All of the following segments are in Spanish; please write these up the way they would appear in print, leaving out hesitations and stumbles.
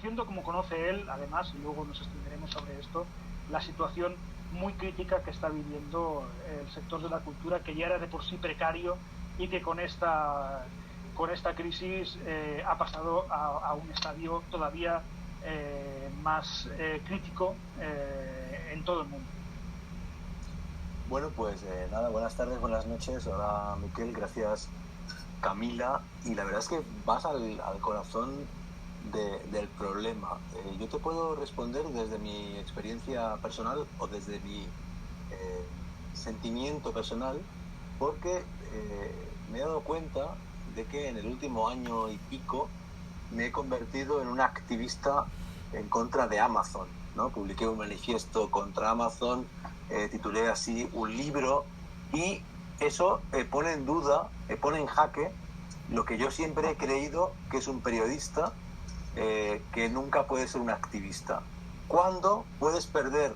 conociendo como conoce él, además, y luego nos extenderemos sobre esto, la situación muy crítica que está viviendo el sector de la cultura, que ya era de por sí precario y que con esta crisis ha pasado a un estadio todavía más crítico en todo el mundo. Bueno, pues nada, buenas tardes, buenas noches. Hola, Miquel, gracias, Camila. Y la verdad es que vas al corazón del problema. Yo te puedo responder desde mi experiencia personal o desde mi sentimiento personal, porque me he dado cuenta de que en el último año y pico me he convertido en un activista en contra de Amazon, ¿no? Publiqué un manifiesto contra Amazon, titulé así un libro, y eso pone en duda, pone en jaque lo que yo siempre he creído que es un periodista, que nunca puede ser un activista. ¿Cuándo puedes perder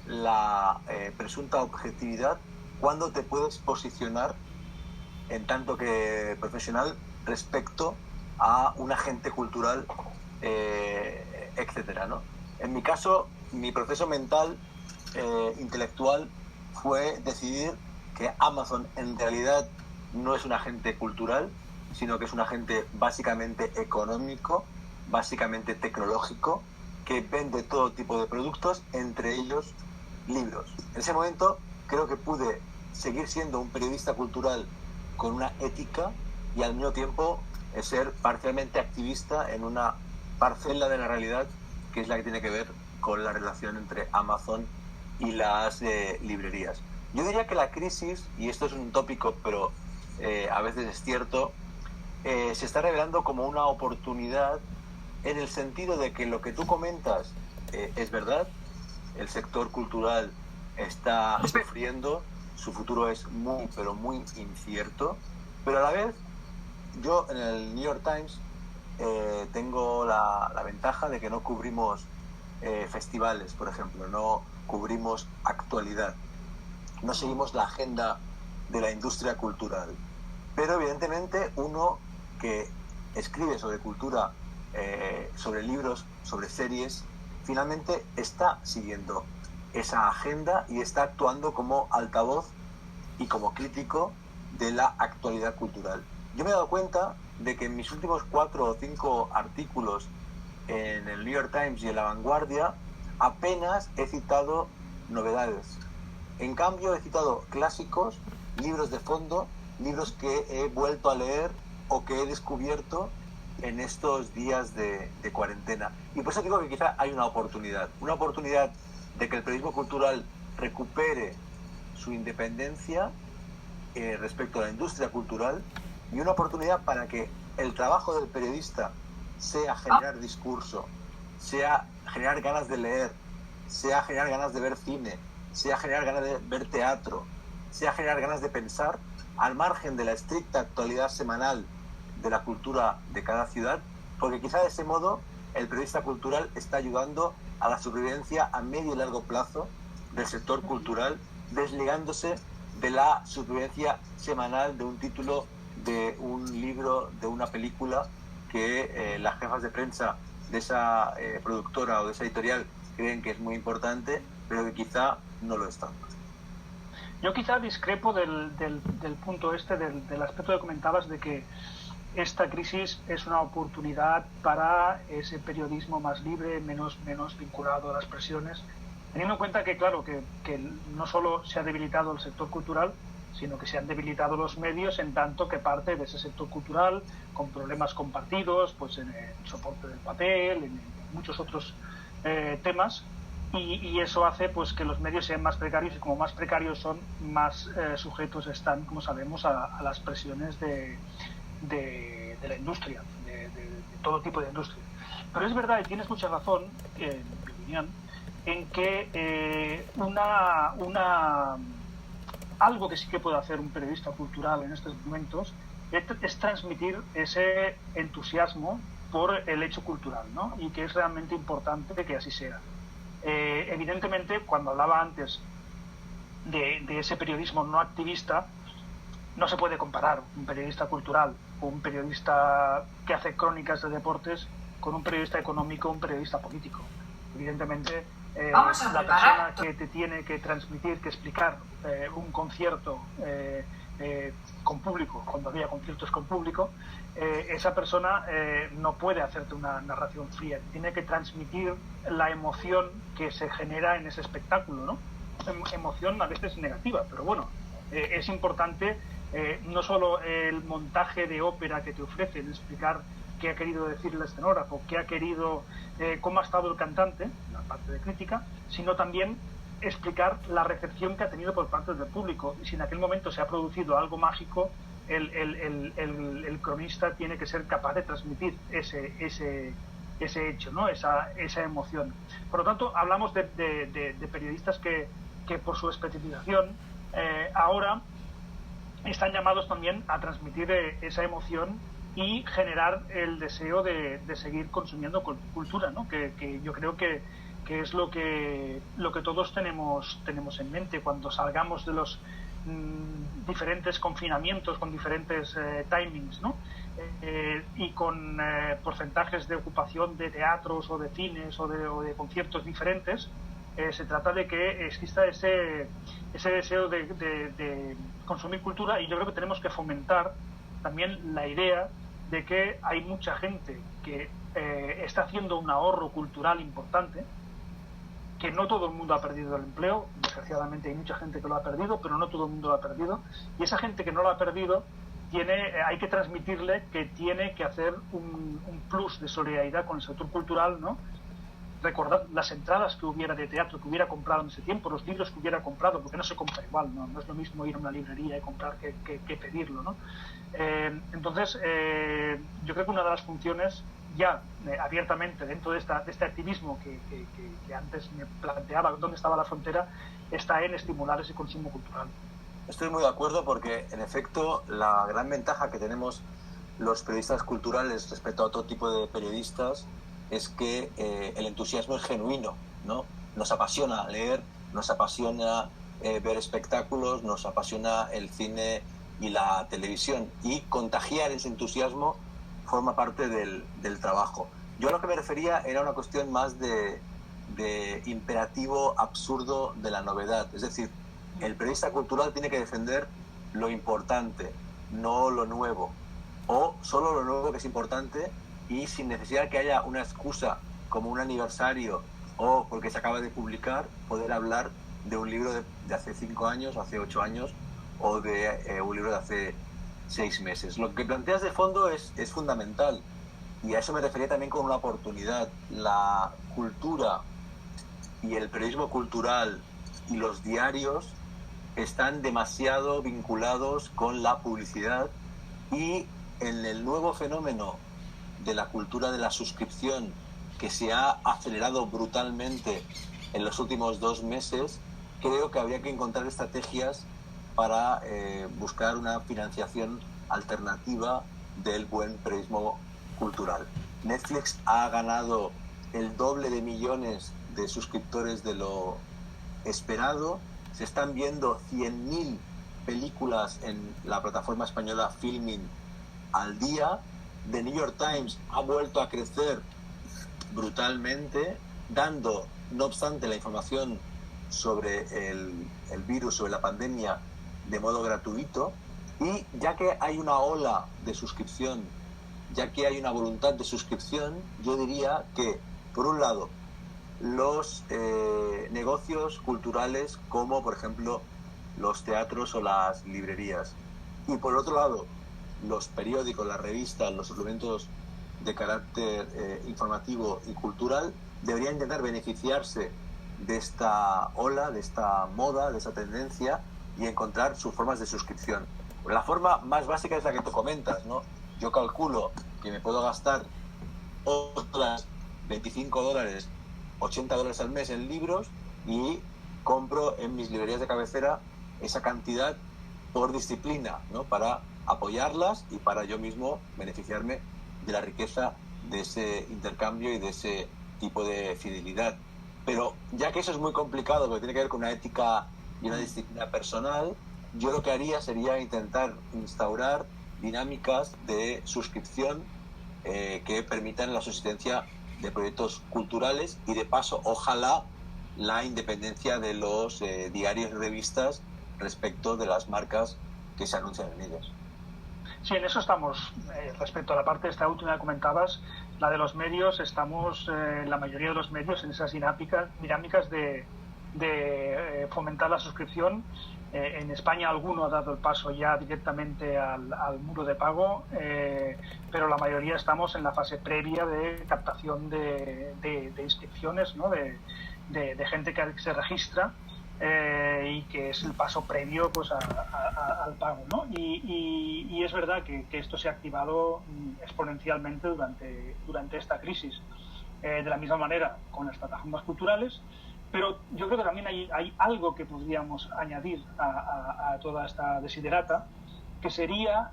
la presunta objetividad? ¿Cuándo te puedes posicionar en tanto que profesional respecto a un agente cultural, etcétera, ¿no? En mi caso, mi proceso mental, intelectual, fue decidir que Amazon en realidad no es un agente cultural, sino que es un agente básicamente económico, básicamente tecnológico, que vende todo tipo de productos, entre ellos libros. En ese momento creo que pude seguir siendo un periodista cultural con una ética y al mismo tiempo ser parcialmente activista en una parcela de la realidad que es la que tiene que ver con la relación entre Amazon y las librerías. Yo diría que la crisis, y esto es un tópico pero a veces es cierto, se está revelando como una oportunidad, en el sentido de que lo que tú comentas es verdad. El sector cultural está sufriendo, su futuro es muy, pero muy incierto, pero a la vez yo en el New York Times tengo la ventaja de que no cubrimos festivales, por ejemplo, no cubrimos actualidad, no seguimos la agenda de la industria cultural, pero evidentemente uno que escribe sobre cultura, sobre libros, sobre series, finalmente está siguiendo esa agenda y está actuando como altavoz y como crítico de la actualidad cultural. Yo me he dado cuenta de que en mis últimos 4 o 5 artículos en el New York Times y en La Vanguardia apenas he citado novedades. En cambio he citado clásicos, libros de fondo, libros que he vuelto a leer o que he descubierto en estos días de cuarentena. Y por eso digo que quizá hay una oportunidad de que el periodismo cultural recupere su independencia respecto a la industria cultural, y una oportunidad para que el trabajo del periodista sea generar discurso, sea generar ganas de leer, sea generar ganas de ver cine, sea generar ganas de ver teatro, sea generar ganas de pensar al margen de la estricta actualidad semanal de la cultura de cada ciudad, porque quizá de ese modo el periodista cultural está ayudando a la supervivencia a medio y largo plazo del sector cultural, desligándose de la supervivencia semanal de un título, de un libro, de una película que las jefas de prensa de esa productora o de esa editorial creen que es muy importante, pero que quizá no lo es tanto. Yo quizá discrepo del punto del aspecto que comentabas de que esta crisis es una oportunidad para ese periodismo más libre, menos vinculado a las presiones, teniendo en cuenta que, claro, que no solo se ha debilitado el sector cultural, sino que se han debilitado los medios en tanto que parte de ese sector cultural, con problemas compartidos, pues en el soporte del papel, en muchos otros temas, y eso hace pues que los medios sean más precarios, y como más precarios son, más sujetos están, como sabemos, a las presiones de la industria, de todo tipo de industria. Pero es verdad, y tienes mucha razón, en mi opinión, en que algo que sí que puede hacer un periodista cultural en estos momentos es transmitir ese entusiasmo por el hecho cultural, ¿no? Y que es realmente importante que así sea. Evidentemente, cuando hablaba antes de ese periodismo no activista, no se puede comparar un periodista cultural o un periodista que hace crónicas de deportes con un periodista económico, un periodista político. Evidentemente, la persona que te tiene que transmitir, que explicar un concierto con público, cuando había conciertos con público, esa persona no puede hacerte una narración fría, tiene que transmitir la emoción que se genera en ese espectáculo, ¿no? Emoción a veces negativa, pero bueno, es importante no solo el montaje de ópera que te ofrecen, explicar qué ha querido decir el escenógrafo, qué ha querido, cómo ha estado el cantante, la parte de crítica, sino también explicar la recepción que ha tenido por parte del público. Y si en aquel momento se ha producido algo mágico, el cronista tiene que ser capaz de transmitir ese hecho, ¿no? esa emoción. Por lo tanto, hablamos de periodistas que por su especialización ahora están llamados también a transmitir esa emoción y generar el deseo de seguir consumiendo cultura, ¿no? Que yo creo que es lo que todos tenemos en mente cuando salgamos de los diferentes confinamientos con diferentes timings, ¿no? Y con porcentajes de ocupación de teatros o de cines o de conciertos diferentes. Se trata de que exista ese deseo de consumir cultura, y yo creo que tenemos que fomentar también la idea de que hay mucha gente que está haciendo un ahorro cultural importante, que no todo el mundo ha perdido el empleo, desgraciadamente hay mucha gente que lo ha perdido, pero no todo el mundo lo ha perdido, y esa gente que no lo ha perdido hay que transmitirle que tiene que hacer un plus de solidaridad con el sector cultural, ¿no? Recordar las entradas que hubiera de teatro que hubiera comprado en ese tiempo, los libros que hubiera comprado, porque no se compra igual, no es lo mismo ir a una librería y comprar que pedirlo, ¿no? Entonces, yo creo que una de las funciones ya abiertamente dentro de este activismo que antes me planteaba dónde estaba la frontera, está en estimular ese consumo cultural. Estoy muy de acuerdo porque, en efecto, la gran ventaja que tenemos los periodistas culturales respecto a otro tipo de periodistas es que el entusiasmo es genuino, ¿no? Nos apasiona leer, nos apasiona ver espectáculos, nos apasiona el cine y la televisión, y contagiar ese entusiasmo forma parte del trabajo. Yo a lo que me refería era una cuestión más de imperativo absurdo de la novedad, es decir, el periodista cultural tiene que defender lo importante, no lo nuevo, o solo lo nuevo que es importante, y sin necesidad que haya una excusa como un aniversario o porque se acaba de publicar, poder hablar de un libro de hace 5 años, o hace 8 años, o de un libro de hace 6 meses. Lo que planteas de fondo es fundamental, y a eso me refería también con una oportunidad. La cultura y el periodismo cultural y los diarios están demasiado vinculados con la publicidad, y en el nuevo fenómeno de la cultura de la suscripción, que se ha acelerado brutalmente en los últimos 2 meses, creo que habría que encontrar estrategias para buscar una financiación alternativa del buen periodismo cultural. Netflix ha ganado el doble de millones de suscriptores de lo esperado. Se están viendo 100.000 películas en la plataforma española Filmin al día. The New York Times ha vuelto a crecer brutalmente, dando, no obstante, la información sobre el virus, sobre la pandemia, de modo gratuito. Y ya que hay una ola de suscripción, ya que hay una voluntad de suscripción, yo diría que, por un lado, los negocios culturales, como por ejemplo los teatros o las librerías, y por otro lado, los periódicos, las revistas, los suplementos de carácter informativo y cultural, deberían intentar beneficiarse de esta ola, de esta moda, de esta tendencia, y encontrar sus formas de suscripción. La forma más básica es la que tú comentas, ¿no? Yo calculo que me puedo gastar otras $25, $80 al mes en libros, y compro en mis librerías de cabecera esa cantidad por disciplina, ¿no? Para apoyarlas y para yo mismo beneficiarme de la riqueza de ese intercambio y de ese tipo de fidelidad. Pero ya que eso es muy complicado, porque tiene que ver con una ética y una disciplina personal, yo lo que haría sería intentar instaurar dinámicas de suscripción que permitan la subsistencia de proyectos culturales y, de paso, ojalá, la independencia de los diarios y revistas respecto de las marcas que se anuncian en ellos. Sí, en eso estamos. Respecto a la parte esta última que comentabas, la de los medios, estamos, la mayoría de los medios, en esas dinámicas de fomentar la suscripción. En España alguno ha dado el paso ya directamente al muro de pago, pero la mayoría estamos en la fase previa de captación de inscripciones, ¿no? de gente que se registra, y que es el paso previo, pues, al pago, ¿no? Y es verdad que esto se ha activado exponencialmente durante esta crisis. De la misma manera con las plataformas culturales, pero yo creo que también hay algo que podríamos añadir a toda esta desiderata, que sería,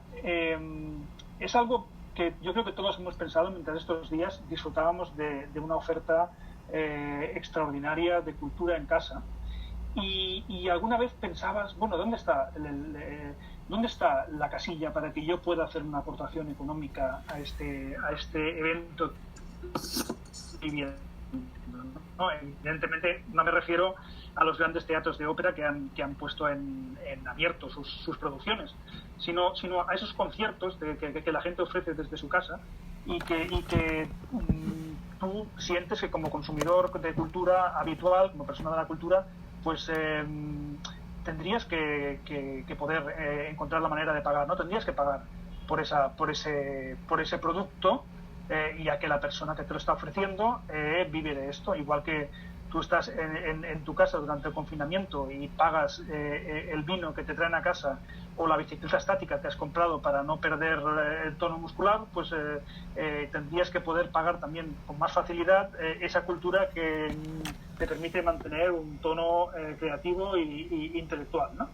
es algo que yo creo que todos hemos pensado mientras estos días disfrutábamos de una oferta extraordinaria de cultura en casa, y alguna vez pensabas, bueno, ¿dónde está la casilla para que yo pueda hacer una aportación económica a este evento? No, evidentemente no me refiero a los grandes teatros de ópera que han puesto en abierto sus producciones, sino a esos conciertos que la gente ofrece desde su casa, y que tú sientes que, como consumidor de cultura habitual, como persona de la cultura, pues tendrías que poder encontrar la manera de pagar, ¿no? Tendrías que pagar por ese producto, ya que la persona que te lo está ofreciendo vive de esto. Igual que tú estás en tu casa durante el confinamiento y pagas el vino que te traen a casa, o la bicicleta estática que has comprado para no perder el tono muscular, pues tendrías que poder pagar también con más facilidad esa cultura que te permite mantener un tono creativo y intelectual, ¿no?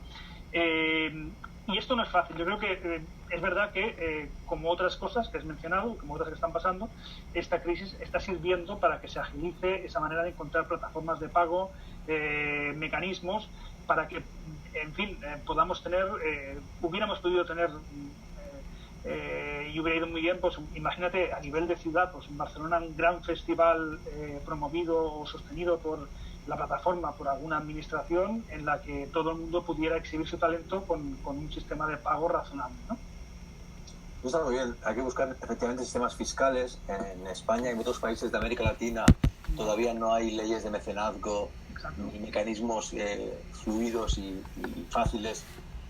Y esto no es fácil. Yo creo que es verdad que, como otras cosas que has mencionado, como otras que están pasando, esta crisis está sirviendo para que se agilice esa manera de encontrar plataformas de pago, mecanismos para que, en fin, hubiéramos podido tener, y hubiera ido muy bien, pues imagínate, a nivel de ciudad, pues en Barcelona, un gran festival promovido o sostenido por la plataforma, por alguna administración, en la que todo el mundo pudiera exhibir su talento con un sistema de pago razonable, ¿no? Está muy bien. Hay que buscar efectivamente sistemas fiscales. En España y en otros países de América Latina todavía no hay leyes de mecenazgo. Exacto. Ni mecanismos fluidos y fáciles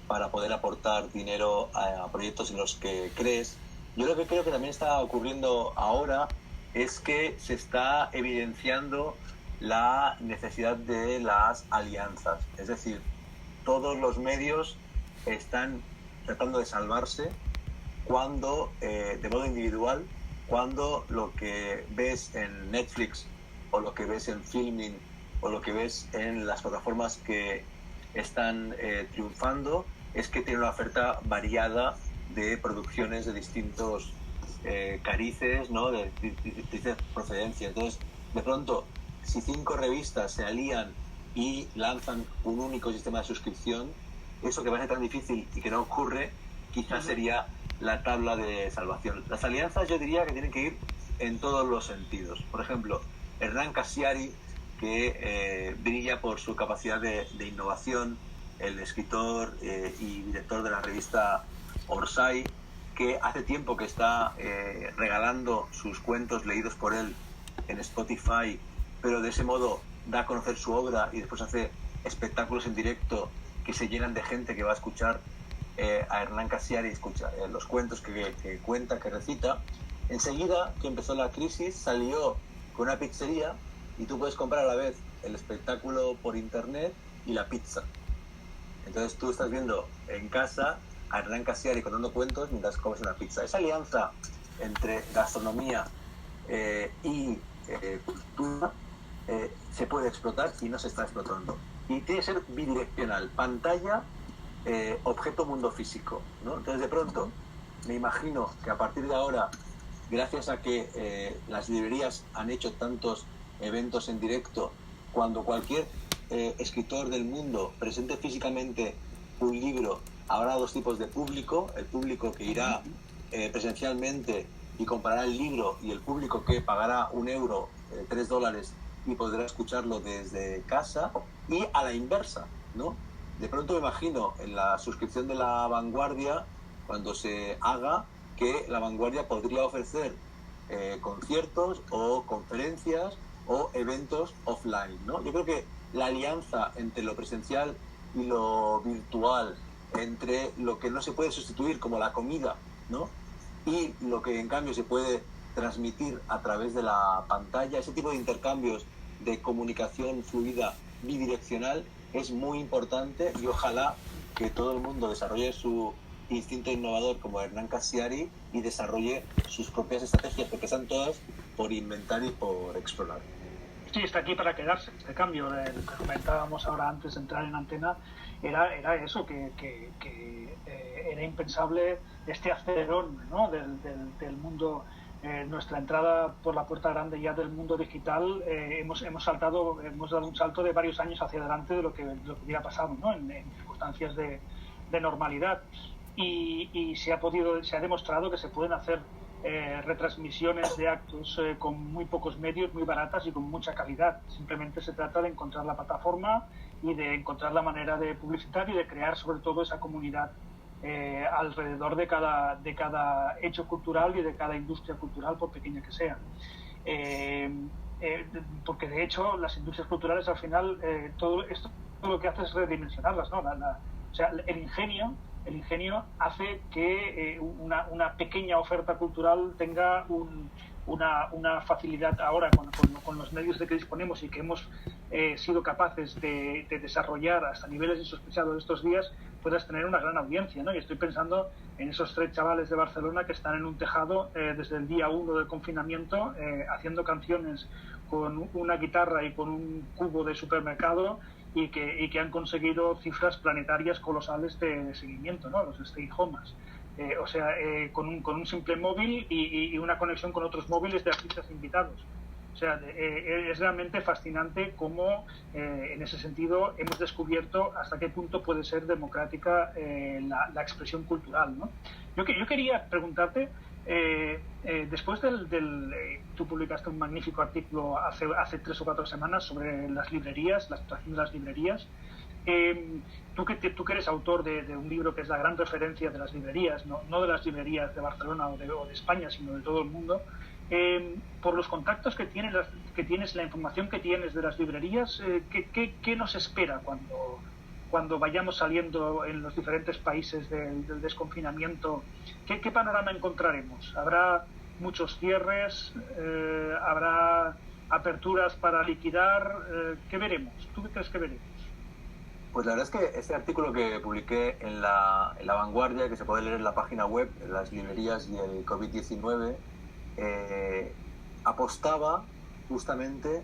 para poder aportar dinero a proyectos en los que crees. Yo lo que creo que también está ocurriendo ahora es que se está evidenciando la necesidad de las alianzas. Es decir, todos los medios están tratando de salvarse cuando, de modo individual, cuando lo que ves en Netflix, o lo que ves en Filmin, o lo que ves en las plataformas que están triunfando, es que tiene una oferta variada de producciones de distintos carices, ¿no? de distintas procedencias. Entonces, de pronto, si 5 revistas se alían y lanzan un único sistema de suscripción, eso que parece tan difícil y que no ocurre, quizás sería la tabla de salvación. Las alianzas, yo diría que tienen que ir en todos los sentidos. Por ejemplo, Hernán Cassiari, que brilla por su capacidad de innovación, el escritor y director de la revista Orsay, que hace tiempo que está regalando sus cuentos leídos por él en Spotify, pero de ese modo da a conocer su obra y después hace espectáculos en directo que se llenan de gente que va a escuchar a Hernán Cassiari, escucha los cuentos que cuenta, que recita. Enseguida que empezó la crisis, salió con una pizzería y tú puedes comprar a la vez el espectáculo por internet y la pizza. Entonces tú estás viendo en casa a Hernán Cassiari contando cuentos mientras comes una pizza. Esa alianza entre gastronomía y cultura se puede explotar y no se está explotando. Y tiene que ser bidireccional, pantalla, objeto, mundo físico, ¿no? Entonces, de pronto, me imagino que a partir de ahora, gracias a que las librerías han hecho tantos eventos en directo, cuando cualquier escritor del mundo presente físicamente un libro, habrá dos tipos de público: el público que irá presencialmente y comprará el libro, y el público que pagará €1, $3, y podrá escucharlo desde casa, y a la inversa, ¿no? De pronto me imagino en la suscripción de La Vanguardia, cuando se haga, que La Vanguardia podría ofrecer conciertos o conferencias o eventos offline, ¿no? Yo creo que la alianza entre lo presencial y lo virtual, entre lo que no se puede sustituir como la comida, ¿no? Y lo que en cambio se puede transmitir a través de la pantalla, ese tipo de intercambios de comunicación fluida bidireccional es muy importante, y ojalá que todo el mundo desarrolle su instinto innovador como Hernán Cassiari y desarrolle sus propias estrategias, porque están todas por inventar y por explorar. Sí, está aquí para quedarse. Este cambio del que comentábamos ahora antes de entrar en antena era eso, que era impensable este acelerón, ¿no? del mundo. Nuestra entrada por la puerta grande ya del mundo digital, hemos dado un salto de varios años hacia adelante de lo que hubiera pasado, ¿no? en circunstancias de normalidad. Y se ha demostrado que se pueden hacer retransmisiones de actos con muy pocos medios, muy baratas y con mucha calidad. Simplemente se trata de encontrar la plataforma y de encontrar la manera de publicitar y de crear sobre todo esa comunidad alrededor de cada hecho cultural y de cada industria cultural, por pequeña que sea. Porque de hecho las industrias culturales al final todo lo que hace es redimensionarlas, ¿no? O sea, el ingenio hace que una pequeña oferta cultural tenga una facilidad ahora con los medios de que disponemos y que hemos sido capaces de desarrollar hasta niveles insospechados estos días, puedas tener una gran audiencia, ¿no? Y estoy pensando en esos 3 chavales de Barcelona que están en un tejado desde el día 1 del confinamiento haciendo canciones con una guitarra y con un cubo de supermercado, y que han conseguido cifras planetarias colosales de seguimiento, ¿no? Los stay homes. Con un simple móvil y una conexión con otros móviles de artistas invitados. O sea, es realmente fascinante cómo, en ese sentido, hemos descubierto hasta qué punto puede ser democrática la expresión cultural, ¿no? Yo quería preguntarte, después tú publicaste un magnífico artículo hace 3 o 4 semanas sobre las librerías, la situación de las librerías. Tú que eres autor de un libro que es la gran referencia de las librerías, no de las librerías de Barcelona o de España, sino de todo el mundo, por los contactos que tienes, la información que tienes de las librerías, ¿qué nos espera cuando vayamos saliendo en los diferentes países del desconfinamiento? ¿Qué panorama encontraremos? ¿Habrá muchos cierres? ¿Habrá aperturas para liquidar? ¿Qué veremos? ¿Tú qué crees que veremos? Pues la verdad es que este artículo que publiqué en la Vanguardia, que se puede leer en la página web, las librerías y el COVID-19, apostaba justamente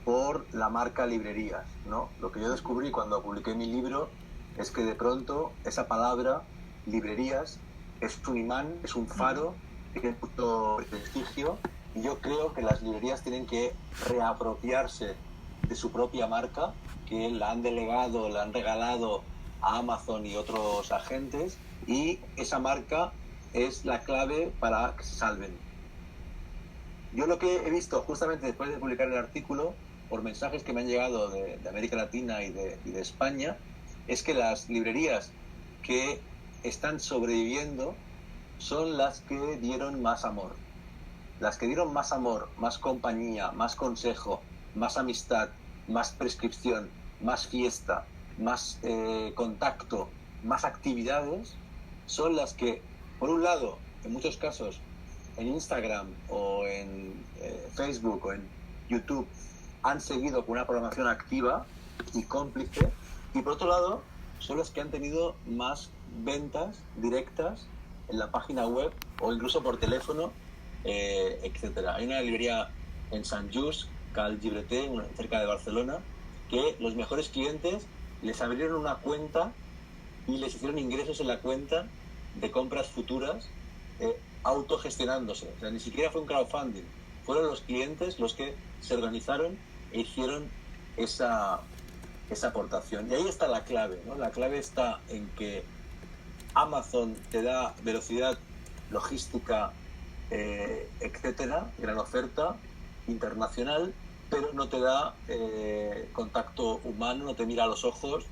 por la marca librerías, ¿no? Lo que yo descubrí cuando publiqué mi libro es que de pronto esa palabra, librerías, es un imán, es un faro, tiene mucho prestigio, y yo creo que las librerías tienen que reapropiarse de su propia marca, que la han delegado, la han regalado a Amazon y otros agentes, y esa marca es la clave para que se salven. Yo lo que he visto justamente después de publicar el artículo, por mensajes que me han llegado de América Latina y de España, es que las librerías que están sobreviviendo son las que dieron más amor. Las que dieron más amor, más compañía, más consejo, más amistad, más prescripción, más fiesta, más contacto, más actividades, son las que, por un lado, en muchos casos, en Instagram o en Facebook o en YouTube, han seguido con una programación activa y cómplice, y por otro lado, son las que han tenido más ventas directas en la página web o incluso por teléfono, etcétera. Hay una librería en Sant Just, Cal Llibreter, cerca de Barcelona, que los mejores clientes les abrieron una cuenta y les hicieron ingresos en la cuenta de compras futuras, autogestionándose. O sea, ni siquiera fue un crowdfunding, fueron los clientes los que se organizaron e hicieron esa aportación. Y ahí está la clave, ¿no? La clave está en que Amazon te da velocidad logística etcétera, gran oferta internacional, pero no te da contacto humano, no te mira a los ojos,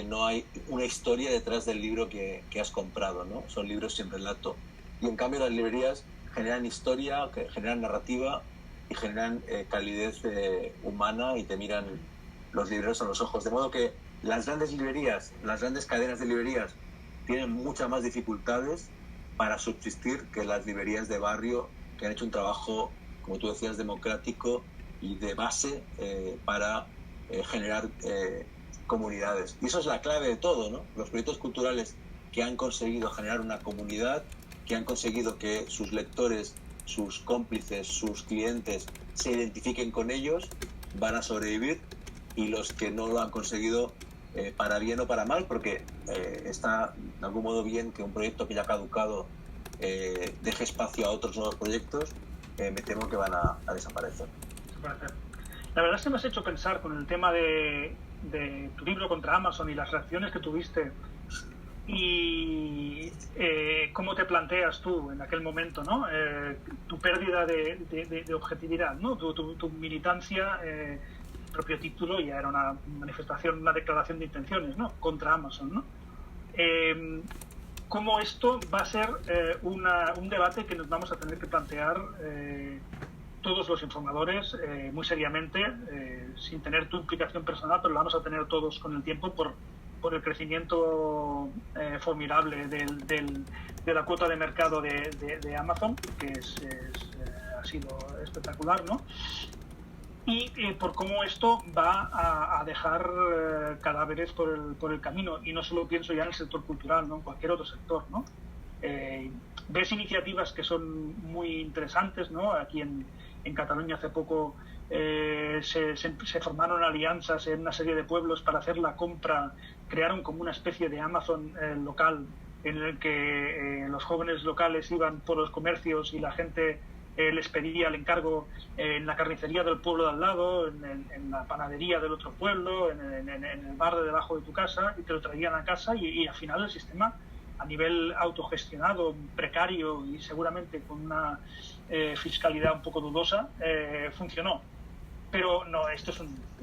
no hay una historia detrás del libro que has comprado, ¿no? Son libros sin relato. Y en cambio las librerías generan historia, generan narrativa y generan calidez humana, y te miran los libreros a los ojos. De modo que las grandes librerías, las grandes cadenas de librerías tienen muchas más dificultades para subsistir que las librerías de barrio, que han hecho un trabajo, como tú decías, democrático y de base para generar comunidades. Y eso es la clave de todo, ¿no? Los proyectos culturales que han conseguido generar una comunidad, que han conseguido que sus lectores, sus cómplices, sus clientes se identifiquen con ellos, van a sobrevivir, y los que no lo han conseguido, para bien o para mal, porque está de algún modo bien que un proyecto que ya ha caducado deje espacio a otros nuevos proyectos, me temo que van a desaparecer. La verdad es que me has hecho pensar con el tema de tu libro contra Amazon y las reacciones que tuviste, y cómo te planteas tú en aquel momento, ¿no? Tu pérdida de objetividad, ¿no? Tu militancia, el propio título ya era una manifestación, una declaración de intenciones, ¿no? Contra Amazon, ¿no? Cómo esto va a ser un debate que nos vamos a tener que plantear todos los informadores muy seriamente, sin tener tu implicación personal, pero lo vamos a tener todos con el tiempo por el crecimiento formidable de la cuota de mercado de Amazon, que ha sido espectacular, ¿no? Y por cómo esto va a dejar cadáveres por el camino. Y no solo pienso ya en el sector cultural, ¿no? En cualquier otro sector, ¿no? Ves iniciativas que son muy interesantes, ¿no? Aquí en Cataluña hace poco se formaron alianzas en una serie de pueblos para hacer la compra, crearon como una especie de Amazon local, en el que los jóvenes locales iban por los comercios y la gente les pedía el encargo en la carnicería del pueblo de al lado, en la panadería del otro pueblo, en el bar de debajo de tu casa, y te lo traían a casa, y al final el sistema, a nivel autogestionado, precario y seguramente con una fiscalidad un poco dudosa, funcionó. Pero no, esto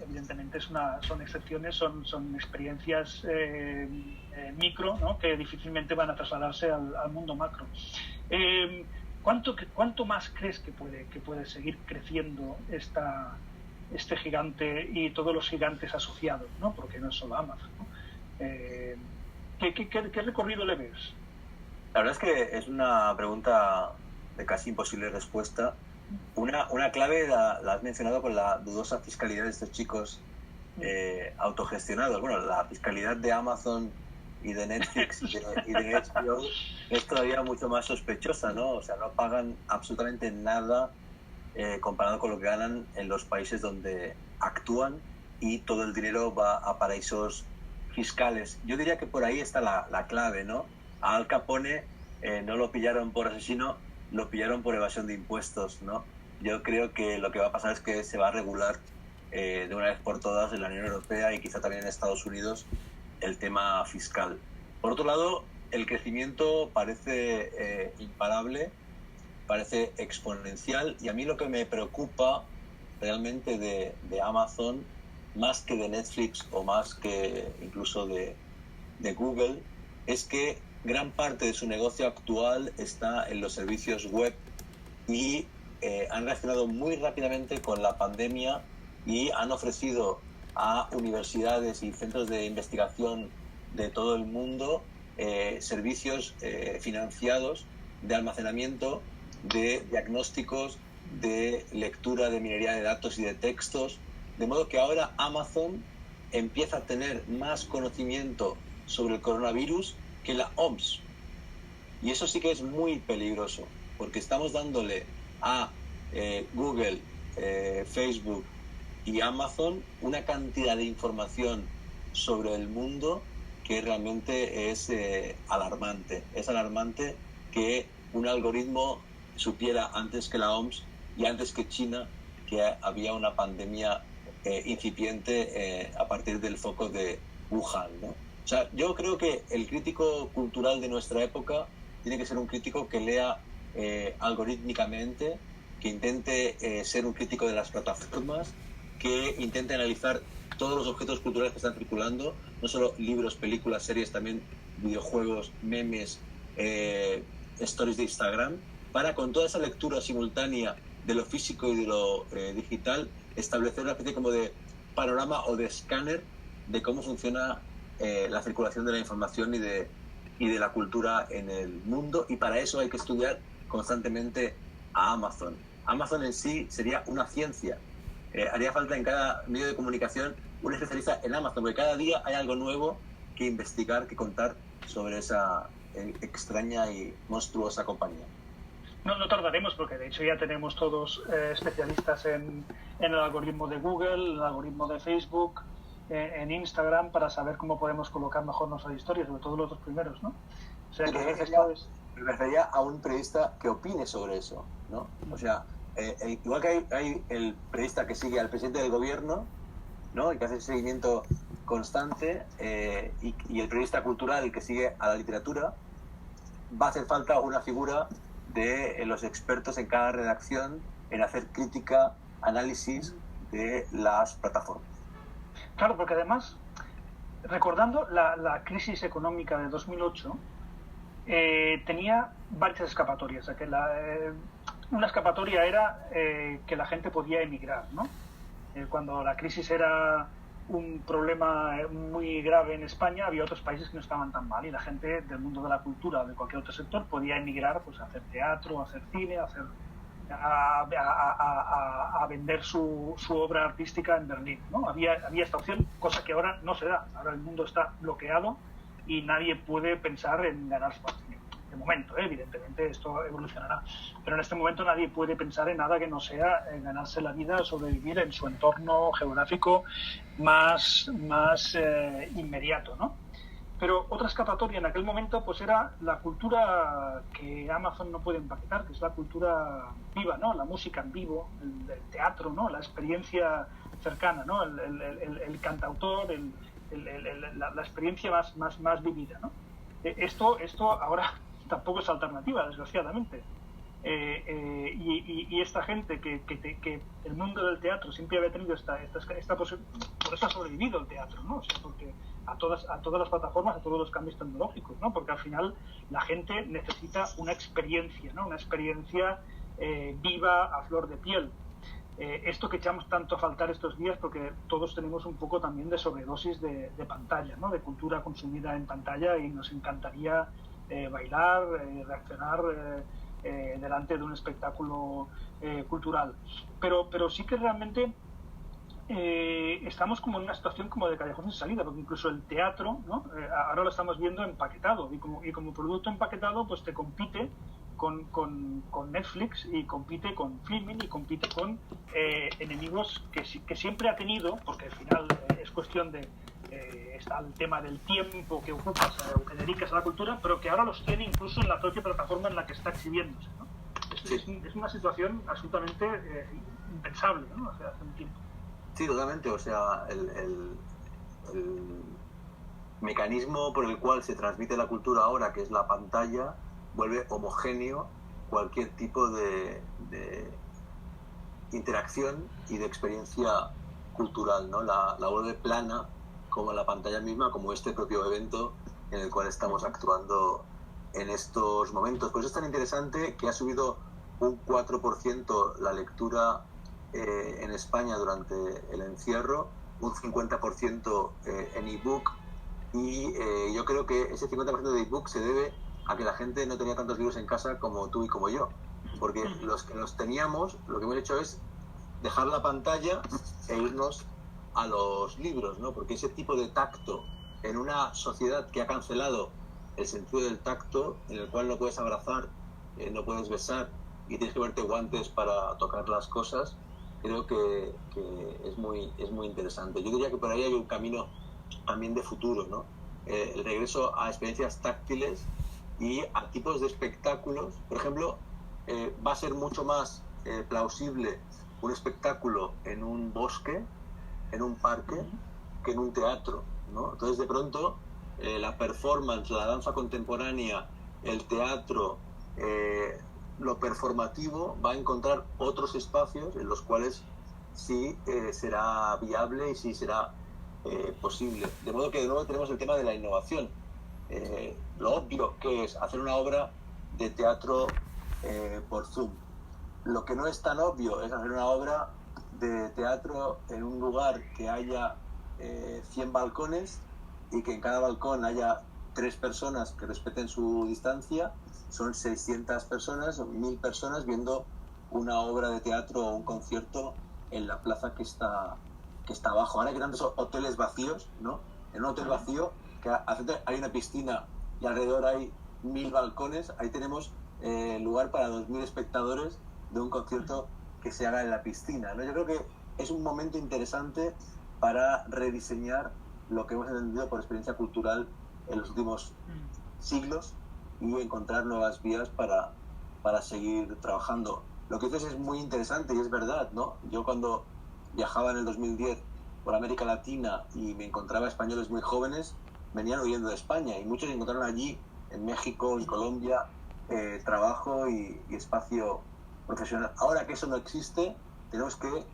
evidentemente son excepciones, son experiencias micro, ¿no? Que difícilmente van a trasladarse al mundo macro. ¿Cuánto más crees que puede seguir creciendo este gigante y todos los gigantes asociados, ¿no? Porque no es solo Amazon, ¿no? ¿Qué recorrido le ves? La verdad es que es una pregunta de casi imposible respuesta. Una clave la has mencionado con la dudosa fiscalidad de estos chicos autogestionados. Bueno, la fiscalidad de Amazon y de Netflix y de HBO es todavía mucho más sospechosa, ¿no? O sea, no pagan absolutamente nada comparado con lo que ganan en los países donde actúan, y todo el dinero va a paraísos fiscales. Yo diría que por ahí está la clave, ¿no? A Al Capone no lo pillaron por asesino, lo pillaron por evasión de impuestos, ¿no? Yo creo que lo que va a pasar es que se va a regular de una vez por todas en la Unión Europea y quizá también en Estados Unidos el tema fiscal. Por otro lado, el crecimiento parece imparable, parece exponencial, y a mí lo que me preocupa realmente de Amazon, más que de Netflix o más que incluso de Google, es que gran parte de su negocio actual está en los servicios web, y han reaccionado muy rápidamente con la pandemia y han ofrecido a universidades y centros de investigación de todo el mundo servicios financiados de almacenamiento, de diagnósticos, de lectura de minería de datos y de textos, de modo que ahora Amazon empieza a tener más conocimiento sobre el coronavirus que la OMS. Y eso sí que es muy peligroso, porque estamos dándole a Google, Facebook y Amazon una cantidad de información sobre el mundo que realmente es alarmante. Es alarmante que un algoritmo supiera antes que la OMS y antes que China que había una pandemia incipiente a partir del foco de Wuhan, ¿no? O sea, yo creo que el crítico cultural de nuestra época tiene que ser un crítico que lea algorítmicamente, que intente ser un crítico de las plataformas, que intente analizar todos los objetos culturales que están circulando, no solo libros, películas, series, también videojuegos, memes, stories de Instagram, para con toda esa lectura simultánea de lo físico y de lo digital, establecer una especie como de panorama o de escáner de cómo funciona la circulación de la información y de la cultura en el mundo, y para eso hay que estudiar constantemente a Amazon. Amazon en sí sería una ciencia. Haría falta en cada medio de comunicación un especialista en Amazon, porque cada día hay algo nuevo que investigar, que contar sobre esa extraña y monstruosa compañía. No tardaremos, porque de hecho ya tenemos todos especialistas en el algoritmo de Google, el algoritmo de Facebook, en Instagram, para saber cómo podemos colocar mejor nuestras historias, sobre todo los dos primeros, ¿no? O sea, me refería a un periodista que opine sobre eso, ¿no? O sea, igual que hay el periodista que sigue al presidente del gobierno, ¿no? Y que hace seguimiento constante, y el periodista cultural que sigue a la literatura, va a hacer falta una figura de los expertos en cada redacción en hacer crítica, análisis de las plataformas. Claro, porque además, recordando la crisis económica de 2008, tenía varias escapatorias. O sea, una escapatoria era que la gente podía emigrar, ¿no? Cuando la crisis era un problema muy grave en España, había otros países que no estaban tan mal, y la gente del mundo de la cultura o de cualquier otro sector podía emigrar, pues, a hacer teatro, a hacer cine, a vender su obra artística en Berlín, ¿no? Había esta opción, cosa que ahora no se da. Ahora el mundo está bloqueado y nadie puede pensar en ganarse dinero. De momento, evidentemente esto evolucionará, pero en este momento nadie puede pensar en nada que no sea ganarse la vida, sobrevivir en su entorno geográfico más inmediato, ¿no? Pero otra escapatoria en aquel momento pues era la cultura que Amazon no puede empaquetar, que es la cultura viva, ¿no? La música en vivo, el teatro, ¿no? La experiencia cercana, ¿no? El cantautor, la experiencia más vivida, ¿no? Esto ahora tampoco es alternativa, desgraciadamente. Y esta gente que el mundo del teatro siempre había tenido esta posibilidad, por eso ha sobrevivido el teatro, ¿no? O sea, porque a todas las plataformas, a todos los cambios tecnológicos, ¿no? Porque al final la gente necesita una experiencia, ¿no? Una experiencia viva, a flor de piel. Esto que echamos tanto a faltar estos días, porque todos tenemos un poco también de sobredosis de pantalla, ¿no? De cultura consumida en pantalla, y nos encantaría bailar, reaccionar delante de un espectáculo cultural. Pero sí que realmente estamos como en una situación como de callejón sin salida, porque incluso el teatro, ¿no? Ahora lo estamos viendo empaquetado, y como producto empaquetado pues te compite con Netflix, y compite con Filmin, y compite con enemigos que siempre ha tenido, porque al final es cuestión de está el tema del tiempo que ocupas o que dedicas a la cultura, pero que ahora los tiene incluso en la propia plataforma en la que está exhibiéndose, ¿no? Es una situación absolutamente impensable, ¿no? O sea, hace un tiempo. Sí, totalmente. O sea, el mecanismo por el cual se transmite la cultura ahora, que es la pantalla, vuelve homogéneo cualquier tipo de interacción y de experiencia cultural, ¿no? La vuelve plana, como la pantalla misma, como este propio evento en el cual estamos actuando en estos momentos. Pues es tan interesante que ha subido un 4% la lectura en España durante el encierro, un 50% en ebook, y yo creo que ese 50% de ebook se debe a que la gente no tenía tantos libros en casa como tú y como yo, porque los que los teníamos, lo que hemos hecho es dejar la pantalla e irnos a los libros, ¿no? Porque ese tipo de tacto en una sociedad que ha cancelado el sentido del tacto, en el cual no puedes abrazar, no puedes besar y tienes que verte guantes para tocar las cosas, creo que es muy interesante. Yo diría que por ahí hay un camino también de futuro, ¿no? El regreso a experiencias táctiles y a tipos de espectáculos. Por ejemplo, va a ser mucho más plausible un espectáculo en un bosque, en un parque, que en un teatro, ¿no? Entonces, de pronto, la performance, la danza contemporánea, el teatro, lo performativo va a encontrar otros espacios en los cuales sí será viable y sí será posible. De modo que de nuevo tenemos el tema de la innovación. Lo obvio que es hacer una obra de teatro por Zoom. Lo que no es tan obvio es hacer una obra de teatro en un lugar que haya 100 balcones y que en cada balcón haya 3 personas que respeten su distancia. Son 600 personas, 1000 personas viendo una obra de teatro o un concierto en la plaza que está abajo. Ahora hay grandes hoteles vacíos, ¿no? En un hotel vacío, que hay una piscina y alrededor hay 1000 balcones, ahí tenemos lugar para 2000 espectadores de un concierto que se haga en la piscina, ¿no? Yo creo que es un momento interesante para rediseñar lo que hemos entendido por experiencia cultural en los últimos siglos y encontrar nuevas vías para seguir trabajando. Lo que dices es muy interesante y es verdad, ¿no? Yo cuando viajaba en el 2010 por América Latina y me encontraba españoles muy jóvenes, venían huyendo de España y muchos encontraron allí, en México, en Colombia, trabajo y espacio profesional. Ahora que eso no existe, tenemos que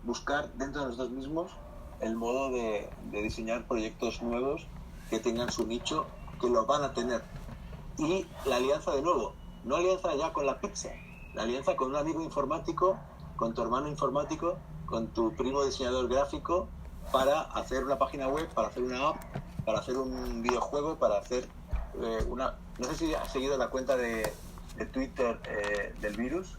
buscar dentro de nosotros mismos el modo de diseñar proyectos nuevos que tengan su nicho, que lo van a tener. Y la alianza de nuevo, no alianza ya con la pizza, la alianza con un amigo informático, con tu hermano informático, con tu primo diseñador gráfico, para hacer una página web, para hacer una app, para hacer un videojuego, para hacer una... No sé si has seguido la cuenta de Twitter del virus,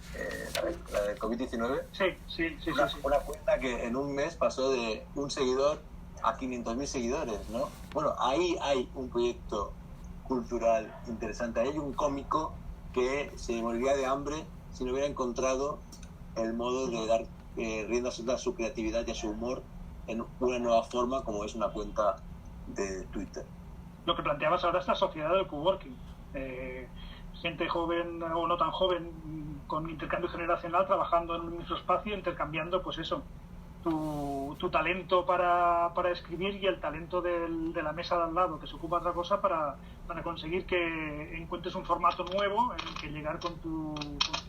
la del COVID-19. Sí. Una cuenta que en un mes pasó de un seguidor a 500.000 seguidores, ¿no? Bueno, ahí hay un proyecto cultural interesante. Hay un cómico que se moriría de hambre si no hubiera encontrado el modo de dar rienda suelta a su creatividad y a su humor en una nueva forma como es una cuenta de Twitter. Lo que planteabas ahora es la sociedad del coworking. Gente joven o no tan joven con intercambio generacional trabajando en un mismo espacio, intercambiando pues eso, tu talento para escribir y el talento de la mesa de al lado que se ocupa otra cosa para conseguir que encuentres un formato nuevo en el que llegar con tu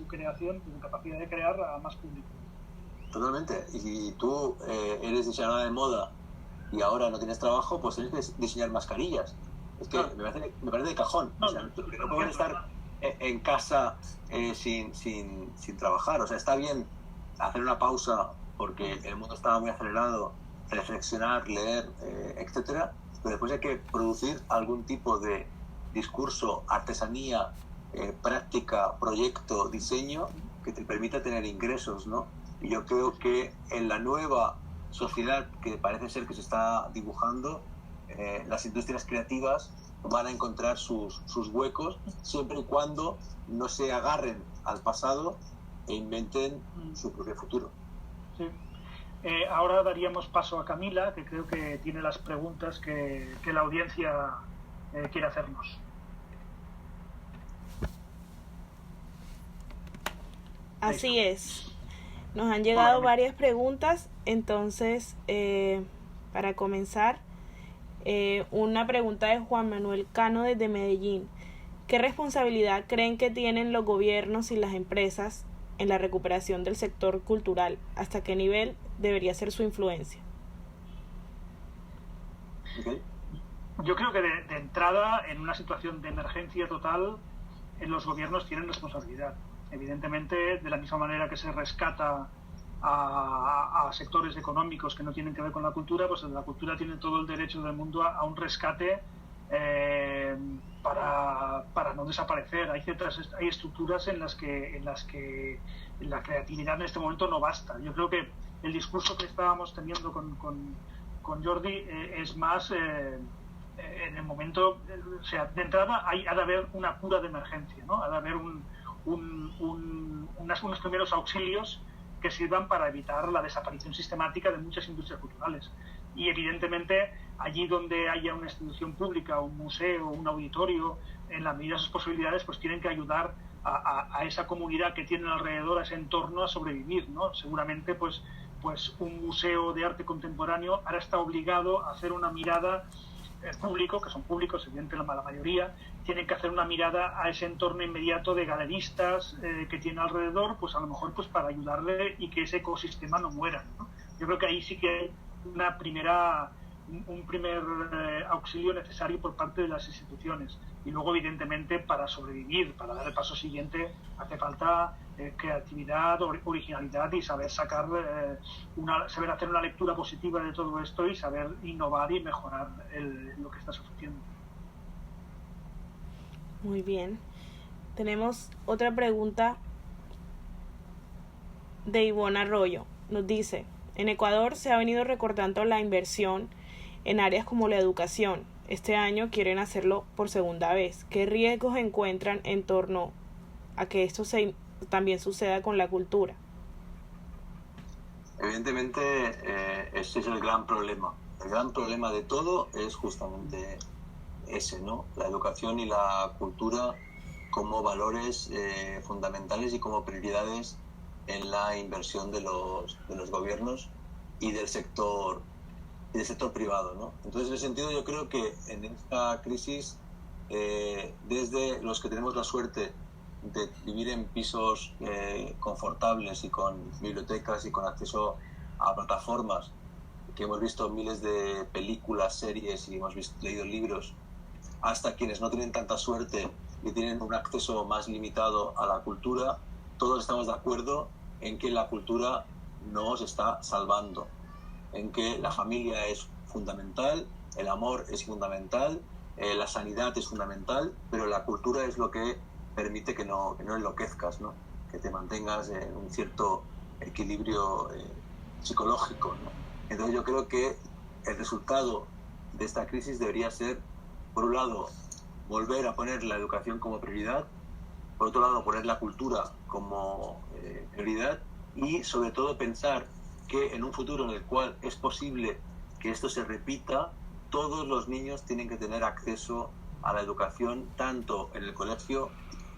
creación, tu capacidad de crear a más público. Totalmente. Y si tú eres diseñadora de moda y ahora no tienes trabajo, pues tienes que diseñar mascarillas. Es que me parece de cajón. O sea, no pueden estar en casa sin trabajar. O sea, está bien hacer una pausa porque el mundo estaba muy acelerado, reflexionar, leer, etcétera, pero después hay que producir algún tipo de discurso, artesanía, práctica, proyecto, diseño que te permita tener ingresos, ¿no? Y yo creo que en la nueva sociedad que parece ser que se está dibujando, las industrias creativas van a encontrar sus huecos siempre y cuando no se agarren al pasado e inventen su propio futuro. Sí. Ahora daríamos paso a Camila, que creo que tiene las preguntas que la audiencia quiere hacernos. Así es. Nos han llegado varias preguntas, entonces, para comenzar, una pregunta de Juan Manuel Cano desde Medellín. ¿Qué responsabilidad creen que tienen los gobiernos y las empresas en la recuperación del sector cultural? ¿Hasta qué nivel debería ser su influencia? Yo creo que de entrada, en una situación de emergencia total, los gobiernos tienen responsabilidad. Evidentemente, de la misma manera que se rescata a sectores económicos que no tienen que ver con la cultura, pues la cultura tiene todo el derecho del mundo a un rescate para no desaparecer. Hay estructuras en las que la creatividad en este momento no basta. Yo creo que el discurso que estábamos teniendo con Jordi es más en el momento, o sea, de entrada ha de haber una cura de emergencia, ¿no? Ha de haber unos primeros auxilios que sirvan para evitar la desaparición sistemática de muchas industrias culturales. Y evidentemente allí donde haya una institución pública, un museo, un auditorio, en la medida de sus posibilidades, pues tienen que ayudar a esa comunidad que tienen alrededor, a ese entorno, a sobrevivir, ¿no? Seguramente pues un museo de arte contemporáneo ahora está obligado a hacer una mirada público, que son públicos, evidentemente la mayoría, tienen que hacer una mirada a ese entorno inmediato de galeristas que tiene alrededor, pues a lo mejor pues para ayudarle y que ese ecosistema no muera, ¿no? Yo creo que ahí sí que hay un primer auxilio necesario por parte de las instituciones. Y luego, evidentemente, para sobrevivir, para dar el paso siguiente, hace falta creatividad, originalidad y saber saber hacer una lectura positiva de todo esto y saber innovar y mejorar lo que está sucediendo. Muy bien. Tenemos otra pregunta de Ivonne Arroyo. Nos dice: en Ecuador se ha venido recortando la inversión en áreas como la educación. Este año quieren hacerlo por segunda vez. ¿Qué riesgos encuentran en torno a que esto también suceda con la cultura? Evidentemente, este es el gran problema. El gran problema de todo es justamente ese, ¿no? La educación y la cultura como valores fundamentales y como prioridades en la inversión de los gobiernos y del sector privado, ¿no? Entonces, en ese sentido, yo creo que en esta crisis, desde los que tenemos la suerte de vivir en pisos confortables y con bibliotecas y con acceso a plataformas, que hemos visto miles de películas, series y hemos leído libros, hasta quienes no tienen tanta suerte y tienen un acceso más limitado a la cultura, todos estamos de acuerdo en que la cultura nos está salvando, en que la familia es fundamental, el amor es fundamental, la sanidad es fundamental, pero la cultura es lo que permite que no enloquezcas, ¿no? Que te mantengas en un cierto equilibrio psicológico, ¿no? Entonces yo creo que el resultado de esta crisis debería ser, por un lado, volver a poner la educación como prioridad, por otro lado, poner la cultura como prioridad y, sobre todo, pensar que en un futuro en el cual es posible que esto se repita, todos los niños tienen que tener acceso a la educación, tanto en el colegio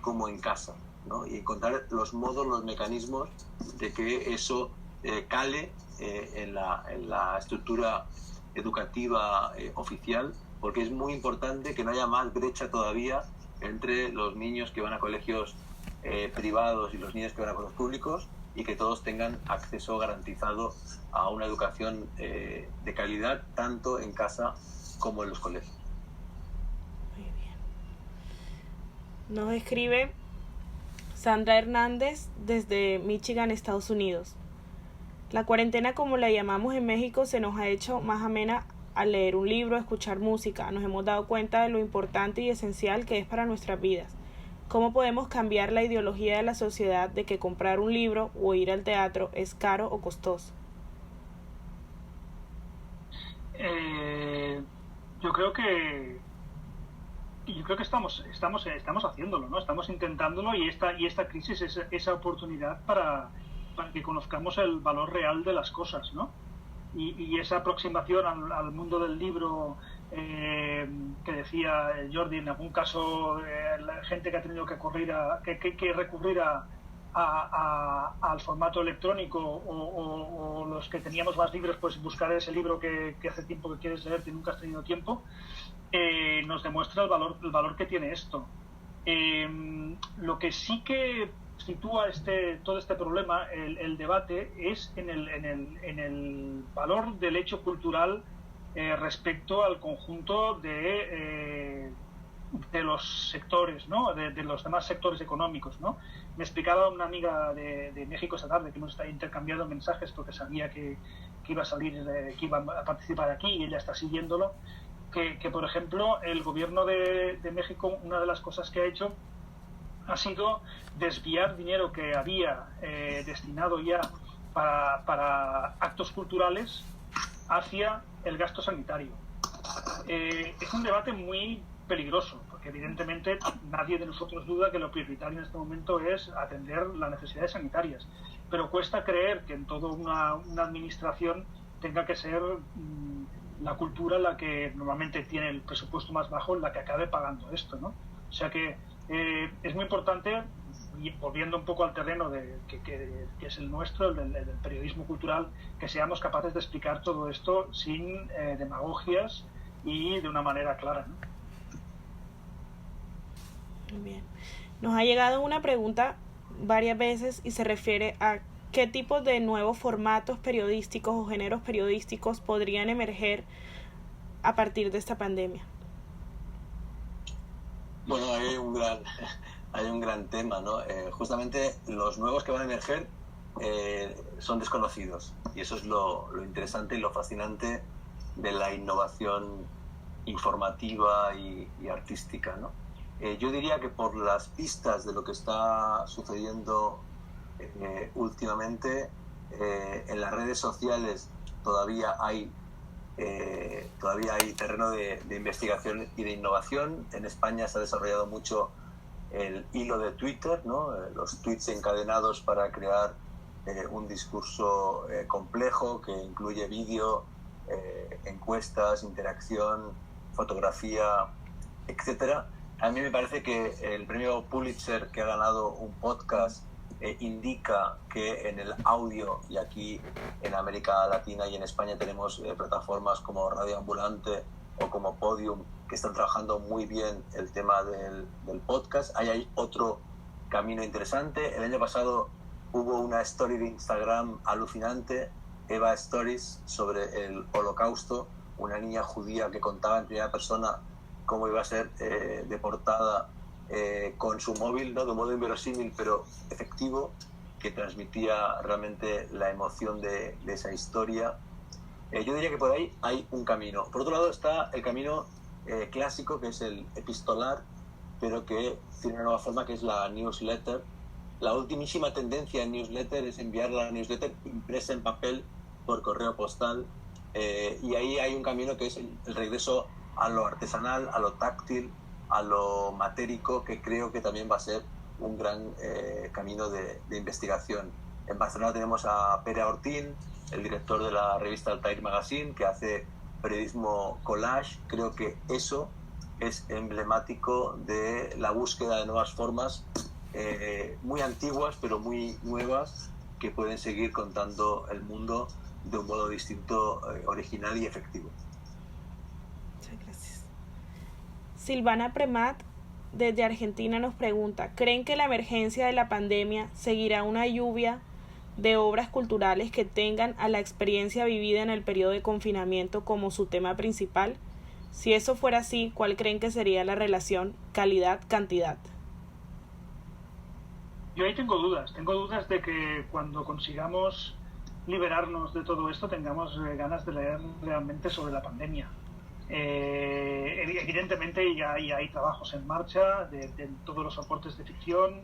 como en casa, ¿no? Y encontrar los modos, los mecanismos de que eso cale en la estructura educativa oficial, porque es muy importante que no haya más brecha todavía entre los niños que van a colegios privados y los niños que van a colegios públicos, y que todos tengan acceso garantizado a una educación de calidad, tanto en casa como en los colegios. Muy bien. Nos escribe Sandra Hernández desde Michigan, Estados Unidos. La cuarentena, como la llamamos en México, se nos ha hecho más amena al leer un libro, escuchar música. Nos hemos dado cuenta de lo importante y esencial que es para nuestras vidas. ¿Cómo podemos cambiar la ideología de la sociedad de que comprar un libro o ir al teatro es caro o costoso? Yo creo que estamos haciéndolo, ¿no? Estamos intentándolo, y esta crisis es esa oportunidad para que conozcamos el valor real de las cosas, ¿no? Y esa aproximación al mundo del libro que decía Jordi, en algún caso la gente que ha tenido que recurrir al formato electrónico, o los que teníamos más libros, pues buscar ese libro que hace tiempo que quieres leer y nunca has tenido tiempo, nos demuestra el valor que tiene esto. Lo que sí que sitúa todo este problema, el debate, es en el valor del hecho cultural respecto al conjunto de los sectores, ¿no? De los demás sectores económicos, ¿no? Me explicaba una amiga de México esta tarde, que hemos estado intercambiando mensajes porque sabía que iba a salir, que iba a participar aquí, y ella está siguiéndolo, que por ejemplo el gobierno de México, una de las cosas que ha hecho ha sido desviar dinero que había destinado ya para actos culturales hacia el gasto sanitario. Es un debate muy peligroso, porque evidentemente nadie de nosotros duda que lo prioritario en este momento es atender las necesidades sanitarias, pero cuesta creer que en toda una administración tenga que ser la cultura la que normalmente tiene el presupuesto más bajo, la que acabe pagando esto, ¿no? O sea que es muy importante, y volviendo un poco al terreno que es el nuestro, el del periodismo cultural, que seamos capaces de explicar todo esto sin demagogias y de una manera clara, ¿no? Bien. Nos ha llegado una pregunta varias veces y se refiere a qué tipo de nuevos formatos periodísticos o géneros periodísticos podrían emerger a partir de esta pandemia. Bueno, hay un gran tema, ¿no? Justamente los nuevos que van a emerger son desconocidos, y eso es lo interesante y lo fascinante de la innovación informativa y artística, ¿no? Yo diría que por las pistas de lo que está sucediendo últimamente, en las redes sociales todavía hay terreno de investigación y de innovación. En España se ha desarrollado mucho el hilo de Twitter, ¿no? Los tweets encadenados para crear un discurso complejo que incluye vídeo, encuestas, interacción, fotografía, etcétera. A mí me parece que el premio Pulitzer que ha ganado un podcast indica que en el audio, y aquí en América Latina y en España tenemos plataformas como Radio Ambulante o como Podium que están trabajando muy bien el tema del podcast. Ahí hay otro camino interesante. El año pasado hubo una story de Instagram alucinante, Eva Stories, sobre el Holocausto, una niña judía que contaba en primera persona cómo iba a ser deportada con su móvil, ¿no? De un modo inverosímil pero efectivo, que transmitía realmente la emoción de esa historia. Yo diría que por ahí hay un camino. Por otro lado está el camino clásico, que es el epistolar, pero que tiene una nueva forma, que es la newsletter. La ultimísima tendencia en newsletter es enviar la newsletter impresa en papel por correo postal, y ahí hay un camino que es el regreso a lo artesanal, a lo táctil, a lo matérico, que creo que también va a ser un gran camino de investigación. En Barcelona tenemos a Pere Ortín, el director de la revista Altair Magazine, que hace periodismo collage. Creo que eso es emblemático de la búsqueda de nuevas formas, muy antiguas pero muy nuevas, que pueden seguir contando el mundo de un modo distinto, original y efectivo. Muchas gracias. Silvana Premat desde Argentina nos pregunta: ¿creen que la emergencia de la pandemia seguirá una lluvia de obras culturales que tengan a la experiencia vivida en el periodo de confinamiento como su tema principal? Si eso fuera así, ¿cuál creen que sería la relación calidad-cantidad? Yo ahí tengo dudas de que cuando consigamos liberarnos de todo esto tengamos ganas de leer realmente sobre la pandemia. Evidentemente ya hay trabajos en marcha de todos los soportes de ficción,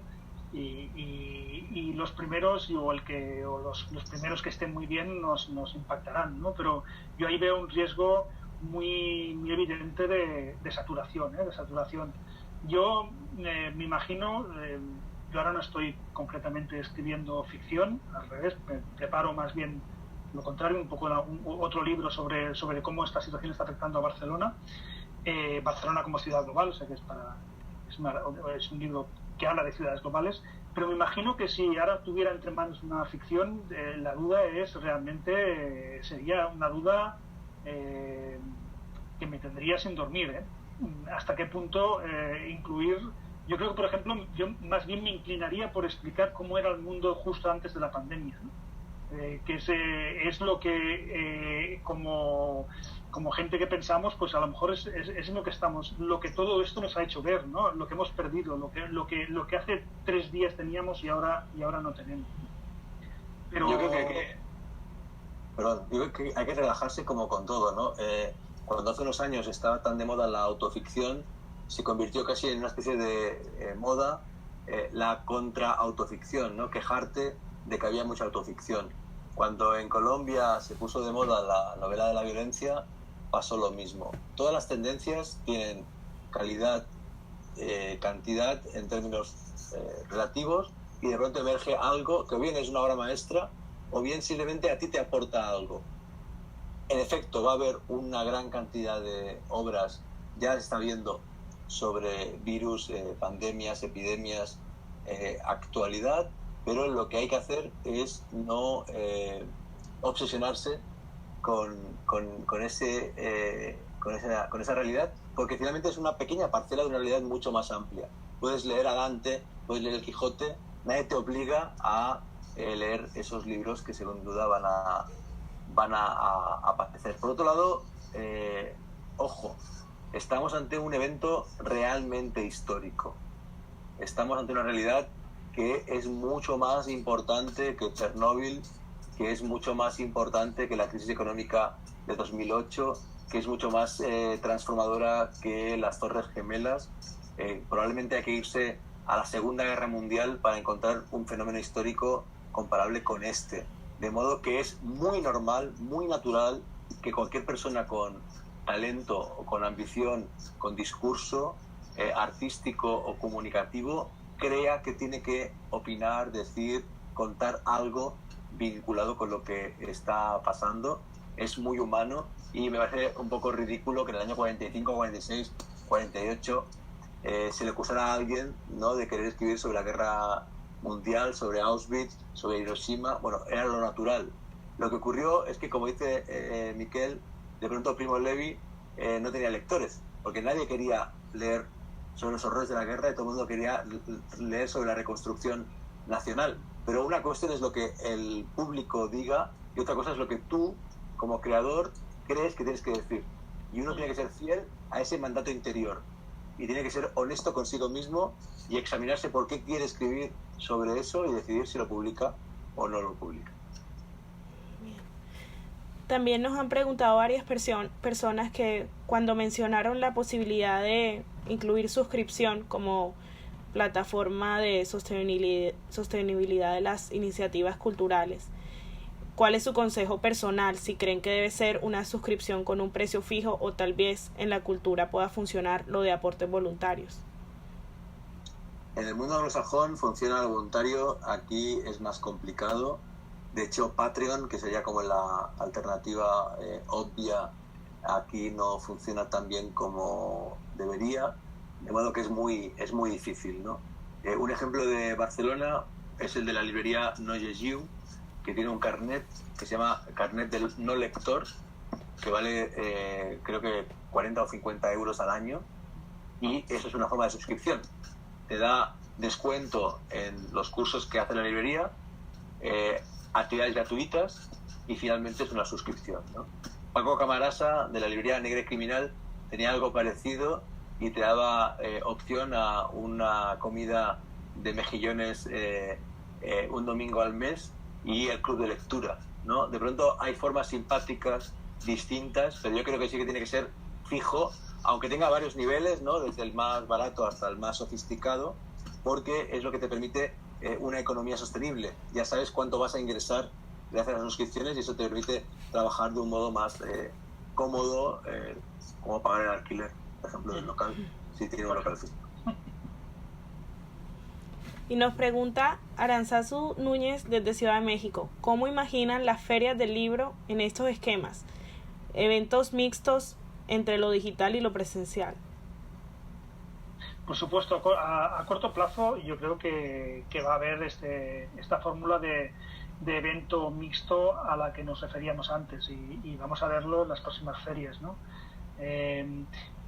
y los primeros los primeros que estén muy bien nos impactarán, ¿no? Pero yo ahí veo un riesgo muy evidente de saturación, de saturación. Yo me imagino, yo ahora no estoy concretamente escribiendo ficción, al revés, me preparo más bien lo contrario, un poco otro libro sobre cómo esta situación está afectando a Barcelona, Barcelona como ciudad global, o sea que es un libro que habla de ciudades globales, pero me imagino que si ahora tuviera entre manos una ficción, la duda es realmente, sería una duda que me tendría sin dormir, hasta qué punto incluir. Yo creo que, por ejemplo, yo más bien me inclinaría por explicar cómo era el mundo justo antes de la pandemia, ¿no? Que es lo que como gente que pensamos, pues a lo mejor es en lo que estamos, lo que todo esto nos ha hecho ver, ¿no? Lo que hemos perdido, lo que hace 3 días teníamos y ahora no tenemos. Pero yo creo que hay que relajarse como con todo, ¿no? Cuando hace unos años estaba tan de moda la autoficción, se convirtió casi en una especie de moda la contra-autoficción, ¿no? Quejarte de que había mucha autoficción. Cuando en Colombia se puso de moda la novela de la violencia, pasó lo mismo. Todas las tendencias tienen calidad, cantidad en términos relativos, y de pronto emerge algo que o bien es una obra maestra o bien simplemente a ti te aporta algo. En efecto, va a haber una gran cantidad de obras, ya se está viendo, sobre virus, pandemias, epidemias, actualidad, pero lo que hay que hacer es no obsesionarse con ese con esa realidad, porque finalmente es una pequeña parcela de una realidad mucho más amplia. Puedes leer a Dante, puedes leer el Quijote, nadie te obliga a leer esos libros que sin duda van a aparecer. Por otro lado, ojo, estamos ante un evento realmente histórico. Estamos ante una realidad que es mucho más importante que Chernóbil, que es mucho más importante que la crisis económica de 2008, que es mucho más transformadora que las Torres Gemelas. Probablemente hay que irse a la Segunda Guerra Mundial para encontrar un fenómeno histórico comparable con este. De modo que es muy normal, muy natural que cualquier persona con talento o con ambición, con discurso artístico o comunicativo, crea que tiene que opinar, decir, contar algo vinculado con lo que está pasando. Es muy humano y me parece un poco ridículo que en el año 45, 46, 48 se le acusara a alguien, ¿no?, de querer escribir sobre la guerra mundial, sobre Auschwitz, sobre Hiroshima. Bueno, era lo natural. Lo que ocurrió es que, como dice Miquel, de pronto Primo Levi no tenía lectores, porque nadie quería leer sobre los horrores de la guerra y todo el mundo quería leer sobre la reconstrucción nacional. Pero una cuestión es lo que el público diga y otra cosa es lo que tú, como creador, crees que tienes que decir. Y uno tiene que ser fiel a ese mandato interior y tiene que ser honesto consigo mismo y examinarse por qué quiere escribir sobre eso y decidir si lo publica o no lo publica. También nos han preguntado varias personas que cuando mencionaron la posibilidad de incluir suscripción como plataforma de sostenibilidad de las iniciativas culturales, ¿cuál es su consejo personal? Si creen que debe ser una suscripción con un precio fijo o tal vez en la cultura pueda funcionar lo de aportes voluntarios. En el mundo anglosajón funciona el voluntario, aquí es más complicado. De hecho, Patreon, que sería como la alternativa obvia, aquí no funciona tan bien como debería, de modo que es muy difícil, ¿no? Un ejemplo de Barcelona es el de la librería No Llegiu, que tiene un carnet que se llama carnet del no lector, que vale creo que 40 o 50 euros al año, y eso es una forma de suscripción. Te da descuento en los cursos que hace la librería, actividades gratuitas y finalmente es una suscripción, ¿no? Paco Camarasa, de la librería Negre Criminal, tenía algo parecido y te daba opción a una comida de mejillones un domingo al mes y el club de lectura, ¿no? De pronto hay formas simpáticas, distintas, pero yo creo que sí que tiene que ser fijo, aunque tenga varios niveles, ¿no?, desde el más barato hasta el más sofisticado, porque es lo que te permite una economía sostenible. Ya sabes cuánto vas a ingresar gracias a las suscripciones y eso te permite trabajar de un modo más cómodo, como pagar el alquiler, por ejemplo, del local, si tiene un local físico. Y nos pregunta Aranzazu Núñez desde Ciudad de México, ¿cómo imaginan las ferias del libro en estos esquemas? Eventos mixtos entre lo digital y lo presencial. Por supuesto, a corto plazo yo creo que va a haber esta fórmula de evento mixto a la que nos referíamos antes y vamos a verlo en las próximas ferias, ¿no?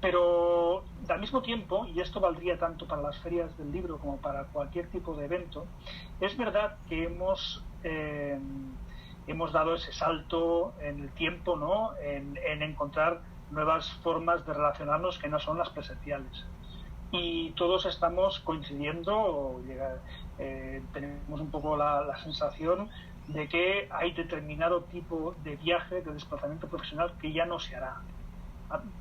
Pero al mismo tiempo, y esto valdría tanto para las ferias del libro como para cualquier tipo de evento, es verdad que hemos dado ese salto en el tiempo, ¿no?, en encontrar nuevas formas de relacionarnos que no son las presenciales. Y todos estamos coincidiendo, tenemos un poco la sensación de que hay determinado tipo de viaje, de desplazamiento profesional que ya no se hará.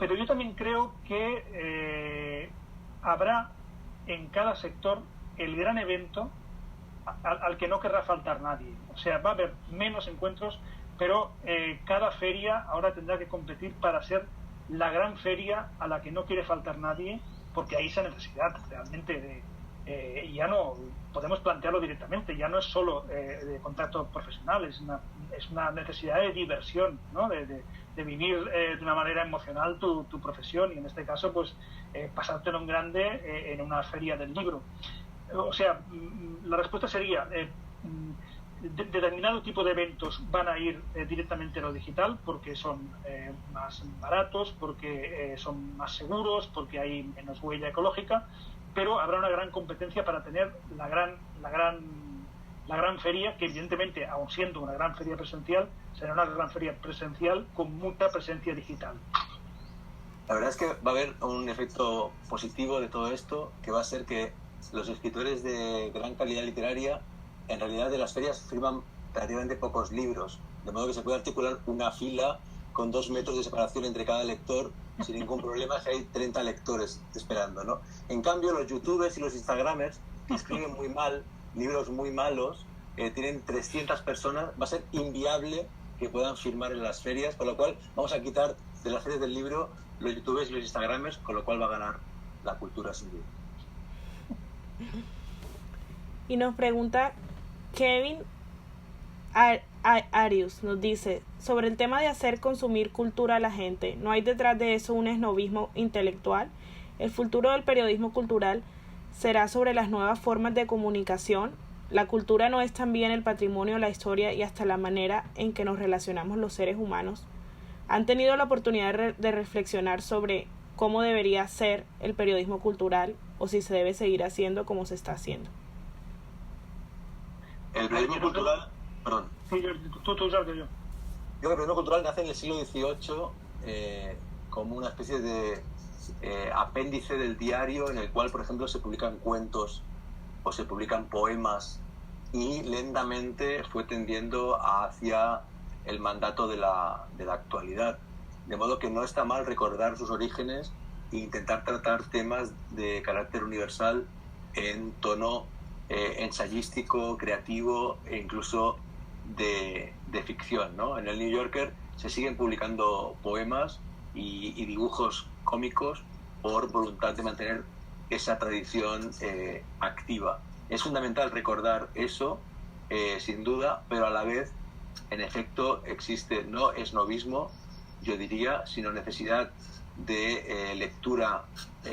Pero yo también creo que habrá en cada sector el gran evento al que no querrá faltar nadie. O sea, va a haber menos encuentros, pero cada feria ahora tendrá que competir para ser la gran feria a la que no quiere faltar nadie, porque hay esa necesidad realmente ya no podemos plantearlo directamente, ya no es solo de contacto profesional, es una necesidad de diversión, ¿no?, de vivir de una manera emocional tu profesión y en este caso pues pasártelo en grande en una feria del libro. O sea, la respuesta sería determinado tipo de eventos van a ir directamente a lo digital porque son más baratos, porque son más seguros, porque hay menos huella ecológica, pero habrá una gran competencia para tener la gran feria, que evidentemente, aun siendo una gran feria presencial, será una gran feria presencial con mucha presencia digital. La verdad es que va a haber un efecto positivo de todo esto, que va a ser que los escritores de gran calidad literaria, en realidad de las ferias firman relativamente pocos libros, de modo que se puede articular una fila con 2 metros de separación entre cada lector sin ningún problema, si hay 30 lectores esperando, ¿no? En cambio, los youtubers y los instagramers, que escriben muy mal, libros muy malos, tienen 300 personas, va a ser inviable que puedan firmar en las ferias, con lo cual vamos a quitar de las ferias del libro los youtubers y los instagramers, con lo cual va a ganar la cultura sin duda. Y nos pregunta Kevin Arius, nos dice, sobre el tema de hacer consumir cultura a la gente, ¿no hay detrás de eso un esnovismo intelectual? ¿El futuro del periodismo cultural será sobre las nuevas formas de comunicación? ¿La cultura no es también el patrimonio, la historia y hasta la manera en que nos relacionamos los seres humanos? ¿Han tenido la oportunidad de reflexionar sobre cómo debería ser el periodismo cultural o si se debe seguir haciendo como se está haciendo? El periodismo cultural... Perdón. Sí, tú sabes que yo. El periodismo cultural nace en el siglo XVIII como una especie de apéndice del diario en el cual, por ejemplo, se publican cuentos o se publican poemas, y lentamente fue tendiendo hacia el mandato de la actualidad. De modo que no está mal recordar sus orígenes e intentar tratar temas de carácter universal en tono ensayístico, creativo e incluso de ficción, ¿no? En el New Yorker se siguen publicando poemas y dibujos cómicos por voluntad de mantener esa tradición activa. Es fundamental recordar eso, sin duda, pero a la vez, en efecto, existe no esnovismo, yo diría, sino necesidad de lectura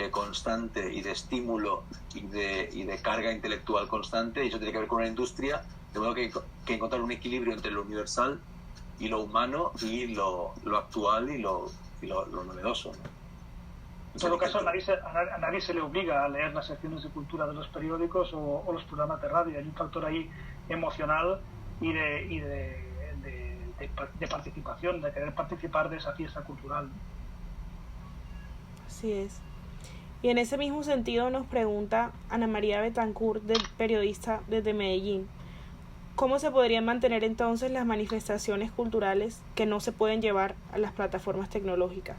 constante y de estímulo y de carga intelectual constante, y eso tiene que ver con una industria, de modo que encontrar un equilibrio entre lo universal y lo humano y lo actual y lo novedoso, ¿no? En todo caso, a nadie se le obliga a leer las secciones de cultura de los periódicos o los programas de radio. Hay un factor ahí emocional y de participación, de querer participar de esa fiesta cultural. Así es. Y en ese mismo sentido nos pregunta Ana María Betancourt, periodista desde Medellín, ¿cómo se podrían mantener entonces las manifestaciones culturales que no se pueden llevar a las plataformas tecnológicas,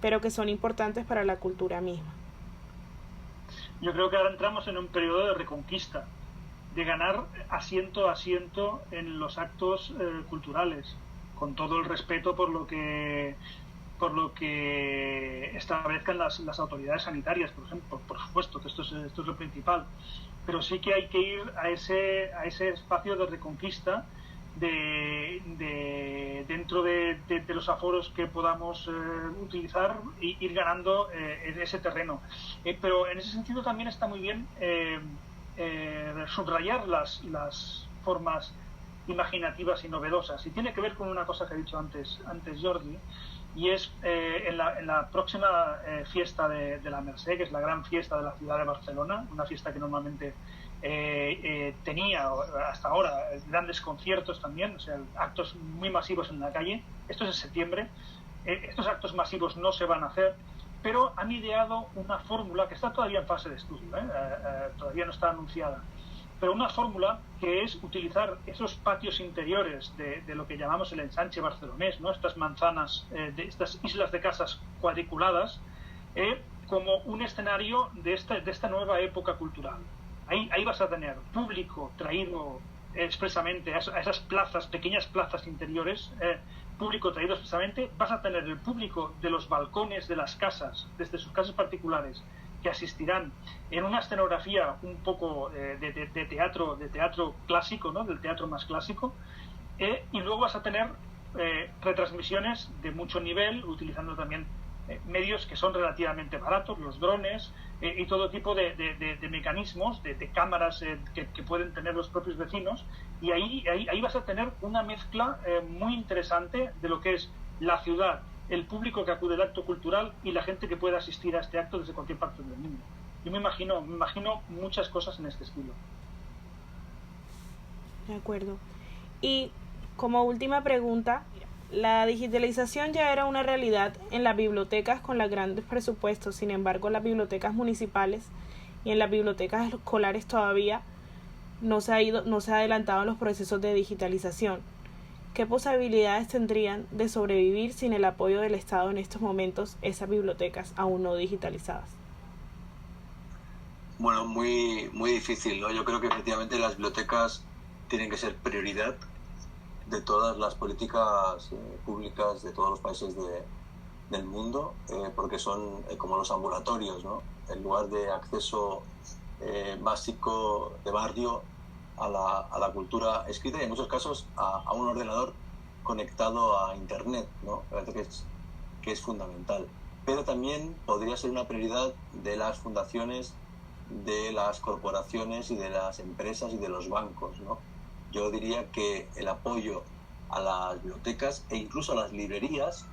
pero que son importantes para la cultura misma? Yo creo que ahora entramos en un periodo de reconquista, de ganar asiento a asiento en los actos culturales, con todo el respeto por lo que establezcan las autoridades sanitarias, por ejemplo, por supuesto, que esto es lo principal, pero sí que hay que ir a ese espacio de reconquista dentro de los aforos que podamos utilizar e ir ganando en ese terreno. Pero en ese sentido también está muy bien subrayar las formas imaginativas y novedosas, y tiene que ver con una cosa que ha dicho antes Jordi, y es en la próxima fiesta de la Mercè, que es la gran fiesta de la ciudad de Barcelona, una fiesta que normalmente tenía hasta ahora grandes conciertos también, o sea, actos muy masivos en la calle. Esto es en septiembre. Estos actos masivos no se van a hacer, pero han ideado una fórmula que está todavía en fase de estudio, todavía no está anunciada, pero una fórmula que es utilizar esos patios interiores de lo que llamamos el ensanche barcelonés, ¿no? Estas manzanas, de estas islas de casas cuadriculadas, como un escenario de esta nueva época cultural. Ahí vas a tener público traído expresamente a esas plazas, pequeñas plazas interiores, público traído expresamente. Vas a tener el público de los balcones de las casas, desde sus casas particulares, que asistirán en una escenografía un poco de teatro clásico, ¿no? Del teatro más clásico, y luego vas a tener retransmisiones de mucho nivel, utilizando también medios que son relativamente baratos, los drones y todo tipo de mecanismos, de cámaras que pueden tener los propios vecinos, y ahí vas a tener una mezcla muy interesante de lo que es la ciudad, el público que acude al acto cultural y la gente que pueda asistir a este acto desde cualquier parte del mundo. Yo me imagino muchas cosas en este estilo. De acuerdo. Y como última pregunta, la digitalización ya era una realidad en las bibliotecas con los grandes presupuestos. Sin embargo, en las bibliotecas municipales y en las bibliotecas escolares todavía no se ha adelantado en los procesos de digitalización. ¿Qué posibilidades tendrían de sobrevivir sin el apoyo del Estado en estos momentos esas bibliotecas aún no digitalizadas? Bueno, muy, muy difícil, ¿no? Yo creo que efectivamente las bibliotecas tienen que ser prioridad de todas las políticas públicas de todos los países del mundo, porque son como los ambulatorios, ¿no? El lugar de acceso básico de barrio a la cultura escrita y en muchos casos a un ordenador conectado a Internet, ¿no? Me parece que es fundamental. Pero también podría ser una prioridad de las fundaciones, de las corporaciones y de las empresas y de los bancos, ¿no? Yo diría que el apoyo a las bibliotecas e incluso a las librerías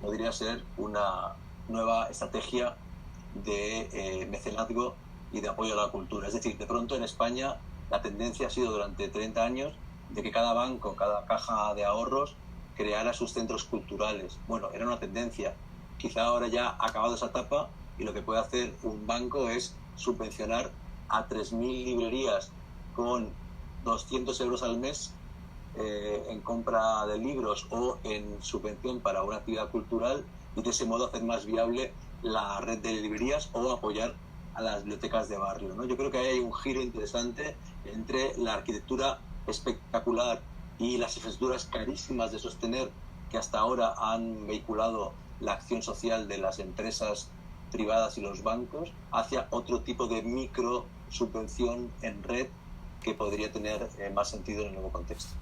podría ser una nueva estrategia de mecenazgo y de apoyo a la cultura. Es decir, de pronto en España la tendencia ha sido durante 30 años de que cada banco, cada caja de ahorros creara sus centros culturales. Bueno, era una tendencia. Quizá ahora ya ha acabado esa etapa y lo que puede hacer un banco es subvencionar a 3.000 librerías con 200 euros al mes en compra de libros o en subvención para una actividad cultural y de ese modo hacer más viable la red de librerías o apoyar a las bibliotecas de barrio, ¿no? Yo creo que ahí hay un giro interesante entre la arquitectura espectacular y las infraestructuras carísimas de sostener que hasta ahora han vehiculado la acción social de las empresas privadas y los bancos hacia otro tipo de micro subvención en red que podría tener más sentido en el nuevo contexto.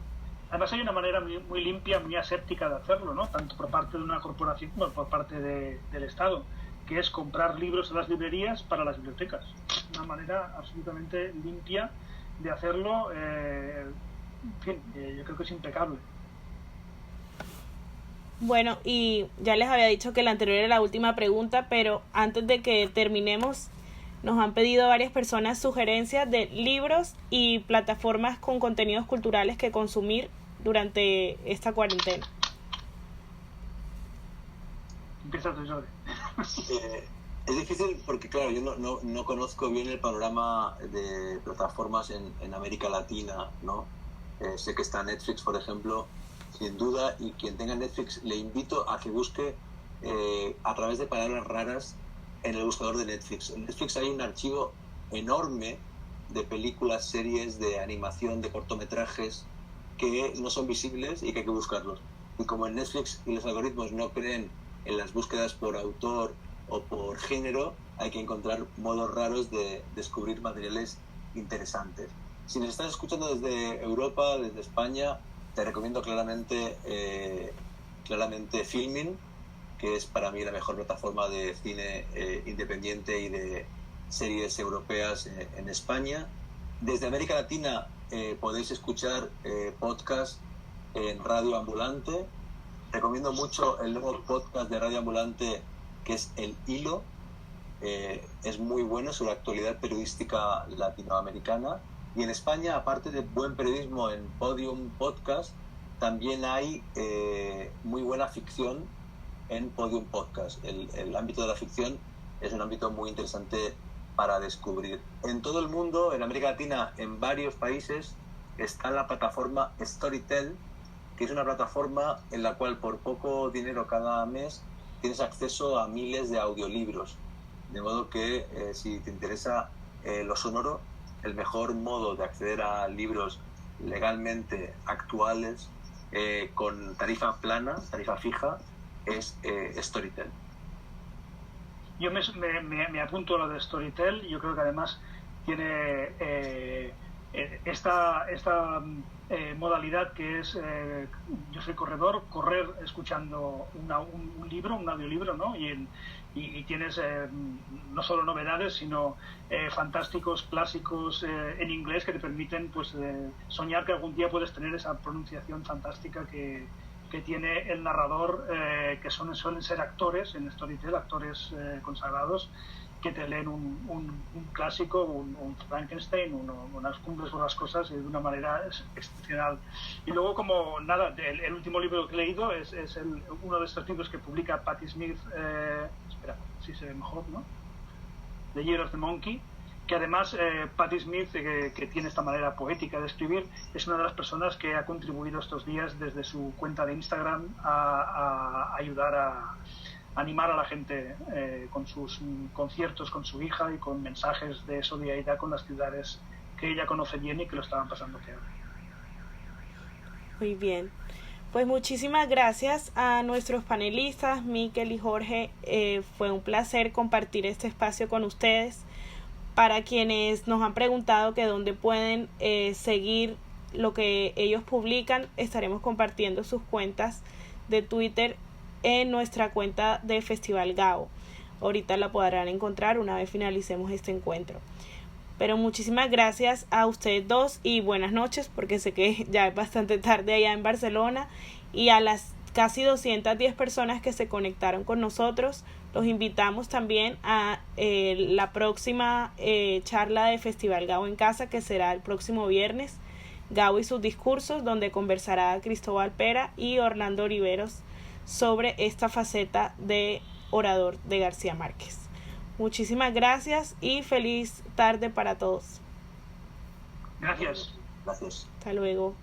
Además hay una manera muy limpia, muy aséptica de hacerlo, ¿no? Tanto por parte de una corporación como por parte del Estado, que es comprar libros a las librerías para las bibliotecas. Una manera absolutamente limpia de hacerlo, en fin, yo creo que es impecable. Bueno, y ya les había dicho que la anterior era la última pregunta, pero antes de que terminemos, nos han pedido varias personas sugerencias de libros y plataformas con contenidos culturales que consumir durante esta cuarentena. Empieza tú, Jordi. Es difícil porque, claro, yo no conozco bien el panorama de plataformas en América Latina, ¿no? Sé que está Netflix, por ejemplo, sin duda, y quien tenga Netflix le invito a que busque a través de palabras raras en el buscador de Netflix. En Netflix hay un archivo enorme de películas, series, de animación, de cortometrajes que no son visibles y que hay que buscarlos. Y como en Netflix y los algoritmos no creen en las búsquedas por autor o por género, hay que encontrar modos raros de descubrir materiales interesantes. Si nos estás escuchando desde Europa, desde España, te recomiendo claramente Filmin, que es para mí la mejor plataforma de cine independiente y de series europeas en España. Desde América Latina podéis escuchar podcasts en Radio Ambulante. Recomiendo mucho el nuevo podcast de Radio Ambulante, que es El Hilo. Es muy bueno sobre actualidad periodística latinoamericana. Y en España, aparte de buen periodismo en Podium Podcast, también hay muy buena ficción en Podium Podcast. El ámbito de la ficción es un ámbito muy interesante para descubrir. En todo el mundo, en América Latina, en varios países, está la plataforma Storytel, que es una plataforma en la cual por poco dinero cada mes tienes acceso a miles de audiolibros. De modo que si te interesa lo sonoro, el mejor modo de acceder a libros legalmente actuales con tarifa plana, tarifa fija, es Storytel. Yo me apunto a lo de Storytel. Yo creo que además tiene esta modalidad que es, yo soy corredor, correr escuchando un libro, un audiolibro, ¿no? Y tienes no solo novedades, sino fantásticos clásicos en inglés que te permiten pues soñar que algún día puedes tener esa pronunciación fantástica que tiene el narrador, que suelen ser actores en Storytel, actores consagrados, que te leen un clásico, un Frankenstein, unas cumbres borrascosas de una manera excepcional. Y luego, como nada, el último libro que he leído es uno de estos libros que publica Patti Smith, espera, si se ve mejor, ¿no? The Year of the Monkey, que además Patti Smith, que tiene esta manera poética de escribir, es una de las personas que ha contribuido estos días desde su cuenta de Instagram a ayudar a animar a la gente con sus conciertos con su hija y con mensajes de solidaridad con las ciudades que ella conoce bien y que lo estaban pasando peor. Muy bien. Pues muchísimas gracias a nuestros panelistas, Miquel y Jorge. Fue un placer compartir este espacio con ustedes. Para quienes nos han preguntado que dónde pueden seguir lo que ellos publican, estaremos compartiendo sus cuentas de Twitter en nuestra cuenta de Festival Gao. Ahorita la podrán encontrar una vez finalicemos este encuentro. Pero muchísimas gracias a ustedes dos y buenas noches, porque sé que ya es bastante tarde allá en Barcelona, y a las casi 210 personas que se conectaron con nosotros. Los invitamos también a la próxima charla de Festival Gao en Casa, que será el próximo viernes, Gao y sus discursos, donde conversará Cristóbal Pera y Orlando Oliveros sobre esta faceta de orador de García Márquez. Muchísimas gracias y feliz tarde para todos. Gracias. Gracias. Hasta luego.